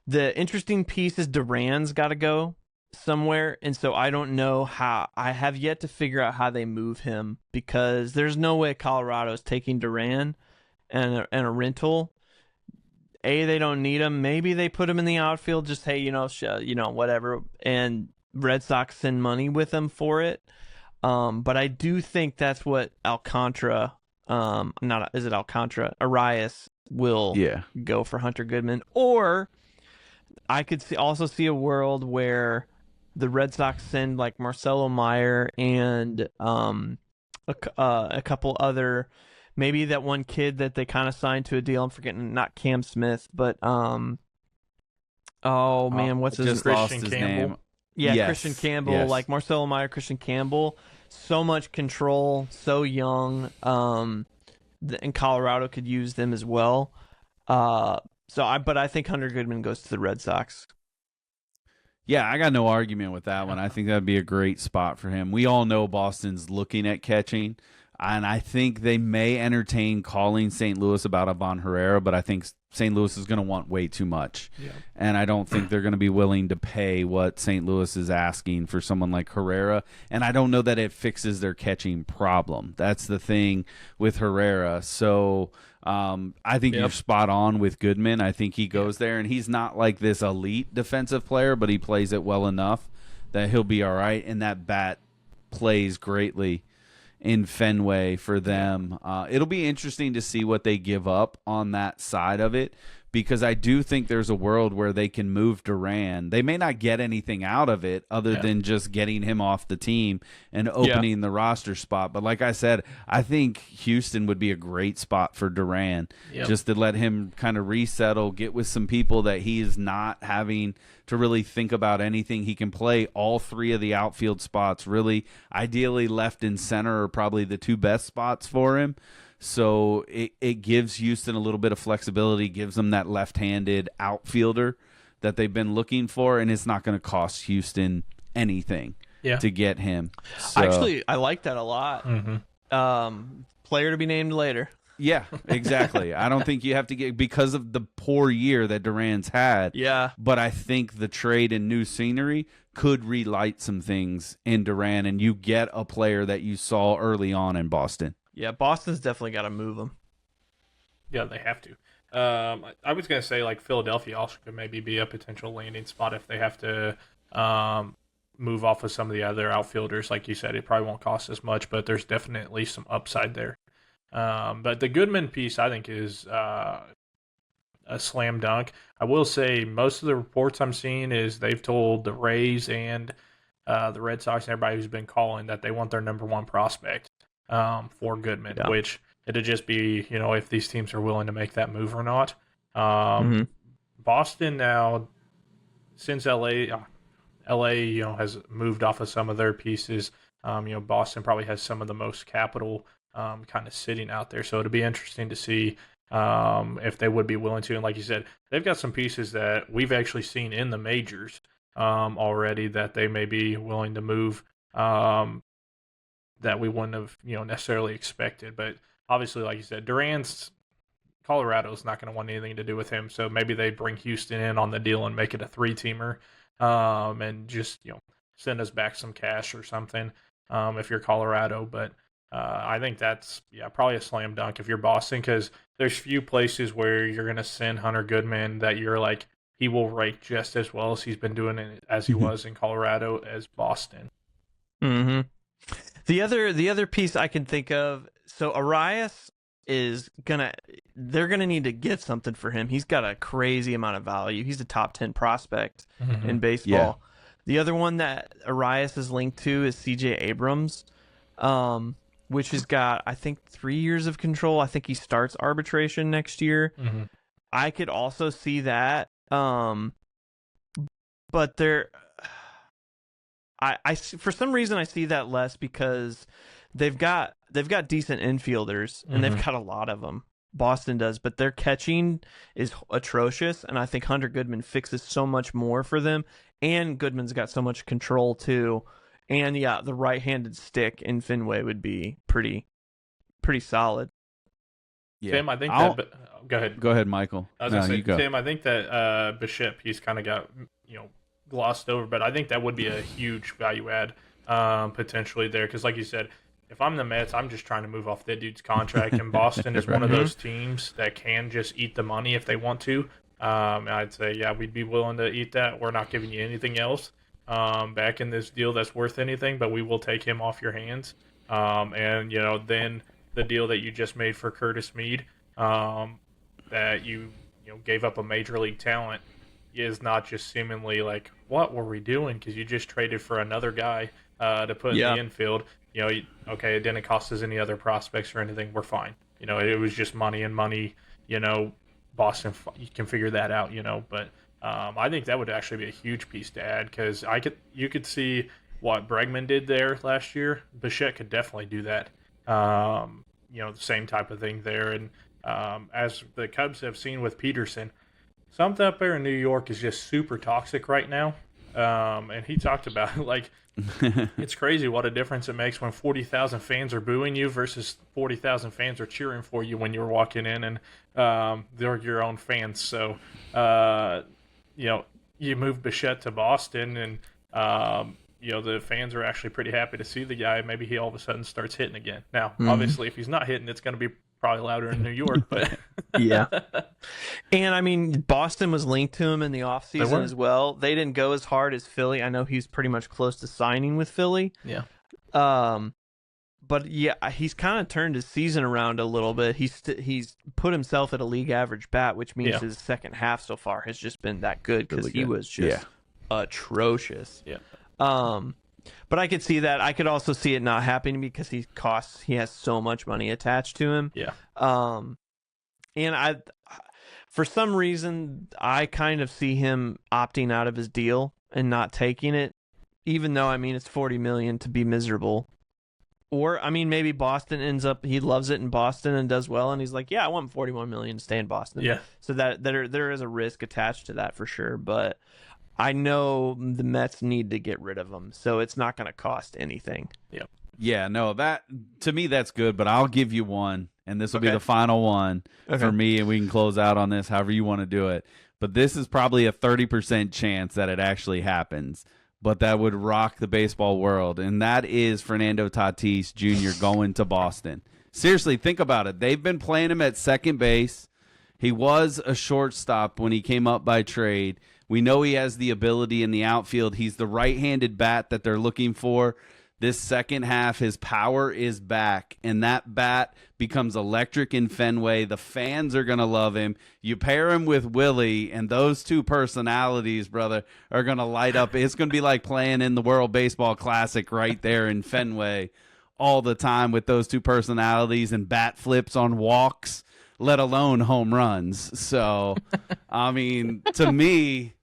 The interesting piece is Duran's got to go somewhere. And so I don't know how. I have yet to figure out how they move him because there's no way Colorado's taking Duran and a rental. They don't need him. Maybe they put him in the outfield. Just whatever. And Red Sox send money with him for it. But I do think that's what Alcantara. Arias will go for Hunter Goodman. Or I could also see a world where the Red Sox send Marcelo Meyer and a couple other maybe that one kid that they kind of signed to a deal. I'm forgetting, not Cam Smith, but oh man, what's his just lost Christian his Campbell? name. Yeah, Yes, Christian Campbell, yes. like Marcelo Meyer, Christian Campbell, so much control, so young. And Colorado could use them as well. But I think Hunter Goodman goes to the Red Sox. Yeah, I got no argument with that one. I think that'd be a great spot for him. We all know Boston's looking at catching, and I think they may entertain calling St. Louis about Ivan Herrera, but I think St. Louis is going to want way too much. Yeah. And I don't think they're going to be willing to pay what St. Louis is asking for someone like Herrera. And I don't know that it fixes their catching problem. That's the thing with Herrera. So I think you're spot on with Goodman. I think he goes there, and he's not like this elite defensive player, but he plays it well enough that he'll be all right. And that bat plays greatly in Fenway for them. It'll be interesting to see what they give up on that side of it, because I do think there's a world where they can move Duran. They may not get anything out of it other than just getting him off the team and opening the roster spot. But like I said, I think Houston would be a great spot for Duran, just to let him kind of resettle, get with some people that he is not having to really think about anything. He can play all three of the outfield spots, really. Ideally, left and center are probably the two best spots for him. So it gives Houston a little bit of flexibility, gives them that left-handed outfielder that they've been looking for, and it's not going to cost Houston anything to get him. So, Actually, I like that a lot. Player to be named later. yeah, exactly. I don't think you have to get, because of the poor year that Duran's had. Yeah. But I think the trade and new scenery could relight some things in Duran, and you get a player that you saw early on in Boston. Yeah, Boston's definitely got to move him. Yeah, they have to. I was going to say, like, Philadelphia also could maybe be a potential landing spot if they have to move off of some of the other outfielders. Like you said, it probably won't cost as much, but there's definitely some upside there. But the Goodman piece, I think, is a slam dunk. I will say most of the reports I'm seeing is they've told the Rays and the Red Sox and everybody who's been calling that they want their number one prospect for Goodman, which it'd just be, if these teams are willing to make that move or not. Boston now, since LA, has moved off of some of their pieces. Boston probably has some of the most capital kind of sitting out there. So it'll be interesting to see if they would be willing to. And like you said, they've got some pieces that we've actually seen in the majors already that they may be willing to move that we wouldn't have necessarily expected. But obviously, like you said, Colorado's not going to want anything to do with him. So maybe they bring Houston in on the deal and make it a 3-teamer and just send us back some cash or something if you're Colorado. But I think that's probably a slam dunk if you're Boston, because there's few places where you're going to send Hunter Goodman that you're like, he will rate just as well as he's been doing it as he was in Colorado as Boston. Mm-hmm. The other piece I can think of, so Arias they're gonna need to get something for him. He's got a crazy amount of value. He's a top 10 prospect in baseball. Yeah. The other one that Arias is linked to is CJ Abrams, which has got, I think, 3 years of control. I think he starts arbitration next year. I could also see that. But I for some reason I see that less because they've got decent infielders and they've got a lot of them. Boston does, but their catching is atrocious, and I think Hunter Goodman fixes so much more for them. And Goodman's got so much control too. And the right-handed stick in Fenway would be pretty solid. Yeah. Tim, I think go ahead. Go ahead, Michael. I was gonna say, you go. Tim, I think that Bishop, he's kind of got glossed over, but I think that would be a huge value add potentially there, because like you said, if I'm the Mets, I'm just trying to move off that dude's contract, and Boston is one of those teams that can just eat the money if they want to. I'd say, we'd be willing to eat that. We're not giving you anything else back in this deal that's worth anything, but we will take him off your hands. And then the deal that you just made for Curtis Mead, that you gave up a major league talent, is not just seemingly like, what were we doing? Because you just traded for another guy to put in the infield. Okay, it didn't cost us any other prospects or anything. We're fine. it was just money and money. Boston, you can figure that out. But I think that would actually be a huge piece to add because you could see what Bregman did there last year. Bichette could definitely do that. The same type of thing there. And as the Cubs have seen with Peterson, something up there in New York is just super toxic right now. And he talked about like it's crazy what a difference it makes when 40,000 fans are booing you versus 40,000 fans are cheering for you when you're walking in, and they're your own fans. So you move Bichette to Boston, and the fans are actually pretty happy to see the guy. Maybe he all of a sudden starts hitting again. Now, obviously, if he's not hitting, it's going to be probably louder in New York. But yeah. And I mean, Boston was linked to him in the offseason as well. They didn't go as hard as Philly. I know he's pretty much close to signing with Philly. Yeah. But yeah, he's kind of turned his season around a little bit. He's put himself at a league average bat, which means his second half so far has just been that good because he was just atrocious. Yeah. But I could see that. I could also see it not happening because he has so much money attached to him. Yeah. And for some reason, I kind of see him opting out of his deal and not taking it, even though, I mean, it's $40 million to be miserable. Or, I mean, maybe Boston he loves it in Boston and does well, and he's like, yeah, I want $41 million to stay in Boston. Yeah. So that there is a risk attached to that for sure, but I know the Mets need to get rid of him, so it's not going to cost anything. Yep. Yeah, no, that to me that's good, but I'll give you one, and this will be the final one for me, and we can close out on this however you want to do it. But this is probably a 30% chance that it actually happens, but that would rock the baseball world, and that is Fernando Tatis Jr. going to Boston. Seriously, think about it. They've been playing him at second base. He was a shortstop when he came up by trade. We know he has the ability in the outfield. He's the right-handed bat that they're looking for. This second half, his power is back, and that bat becomes electric in Fenway. The fans are going to love him. You pair him with Willie, and those two personalities, brother, are going to light up. It's going to be like playing in the World Baseball Classic right there in Fenway all the time with those two personalities and bat flips on walks, let alone home runs. So, I mean, to me,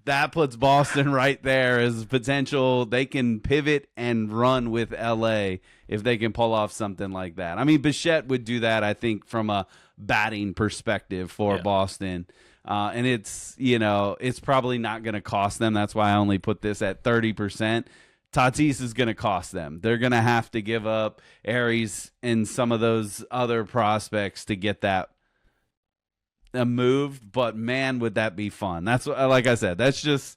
that puts Boston right there as potential. They can pivot and run with LA if they can pull off something like that. I mean, Bichette would do that, I think, from a batting perspective for Boston. And it's probably not going to cost them. That's why I only put this at 30%. Tatis is going to cost them. They're going to have to give up Aries and some of those other prospects to get that moved, but man, would that be fun. That's what, like I said, that's just,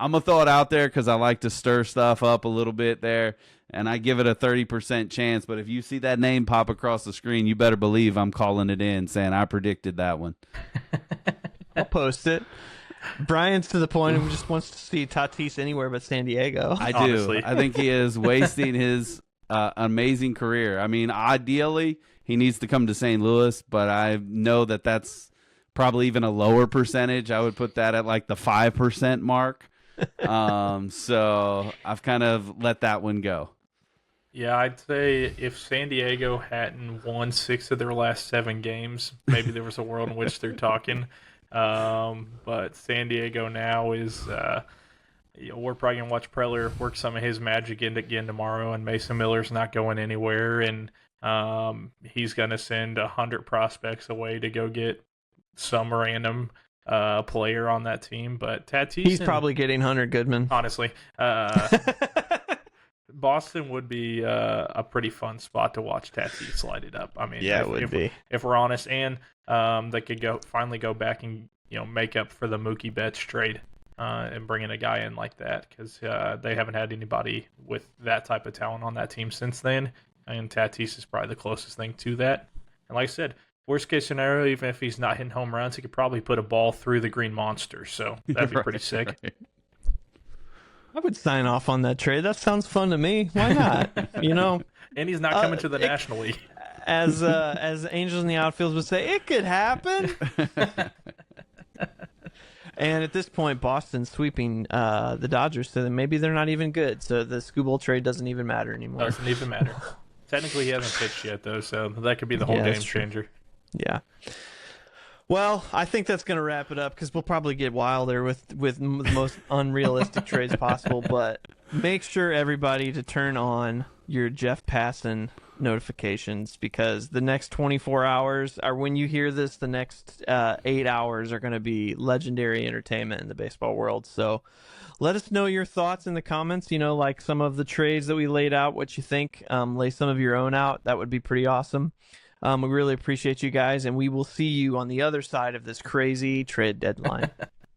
I'm gonna throw it out there because I like to stir stuff up a little bit there, and I give it a 30% chance. But if you see that name pop across the screen, you better believe I'm calling it in, saying I predicted that one. I'll post it. Brian's to the point of just wants to see Tatis anywhere but San Diego. I do. Honestly. I think he is wasting his amazing career. I mean, ideally, he needs to come to St. Louis, but I know that that's probably even a lower percentage. I would put that at like the 5% mark. So I've kind of let that one go. Yeah, I'd say if San Diego hadn't won 6 of their last 7 games, maybe there was a world in which they're talking. But San Diego now is, we're probably going to watch Preller work some of his magic in again tomorrow, and Mason Miller's not going anywhere, and he's going to send 100 prospects away to go get some random player on that team. But Tatis, he's probably getting Hunter Goodman. Honestly, Boston would be a pretty fun spot to watch Tatis light it up. I mean, yeah, it would be if we're honest, and they could finally go back and make up for the Mookie Betts trade and bring in a guy in like that, because they haven't had anybody with that type of talent on that team since then, and Tatis is probably the closest thing to that. And like I said, worst case scenario, even if he's not hitting home runs, he could probably put a ball through the Green Monster. So that'd be pretty sick. Right. I would sign off on that trade. That sounds fun to me. Why not? And he's not coming to the National League. As Angels in the Outfield would say, it could happen. And at this point, Boston's sweeping the Dodgers, so then maybe they're not even good. So the Skubal trade doesn't even matter anymore. Doesn't even matter. Technically, he hasn't pitched yet, though, so that could be the whole Yeah, game that's true. changer. Yeah. Well, I think that's going to wrap it up because we'll probably get wilder with the most unrealistic trades possible. But make sure everybody to turn on your Jeff Passan notifications because the next 24 hours, or when you hear this, the next 8 hours are going to be legendary entertainment in the baseball world. So let us know your thoughts in the comments. Like some of the trades that we laid out, what you think. Lay some of your own out. That would be pretty awesome. We really appreciate you guys, and we will see you on the other side of this crazy trade deadline.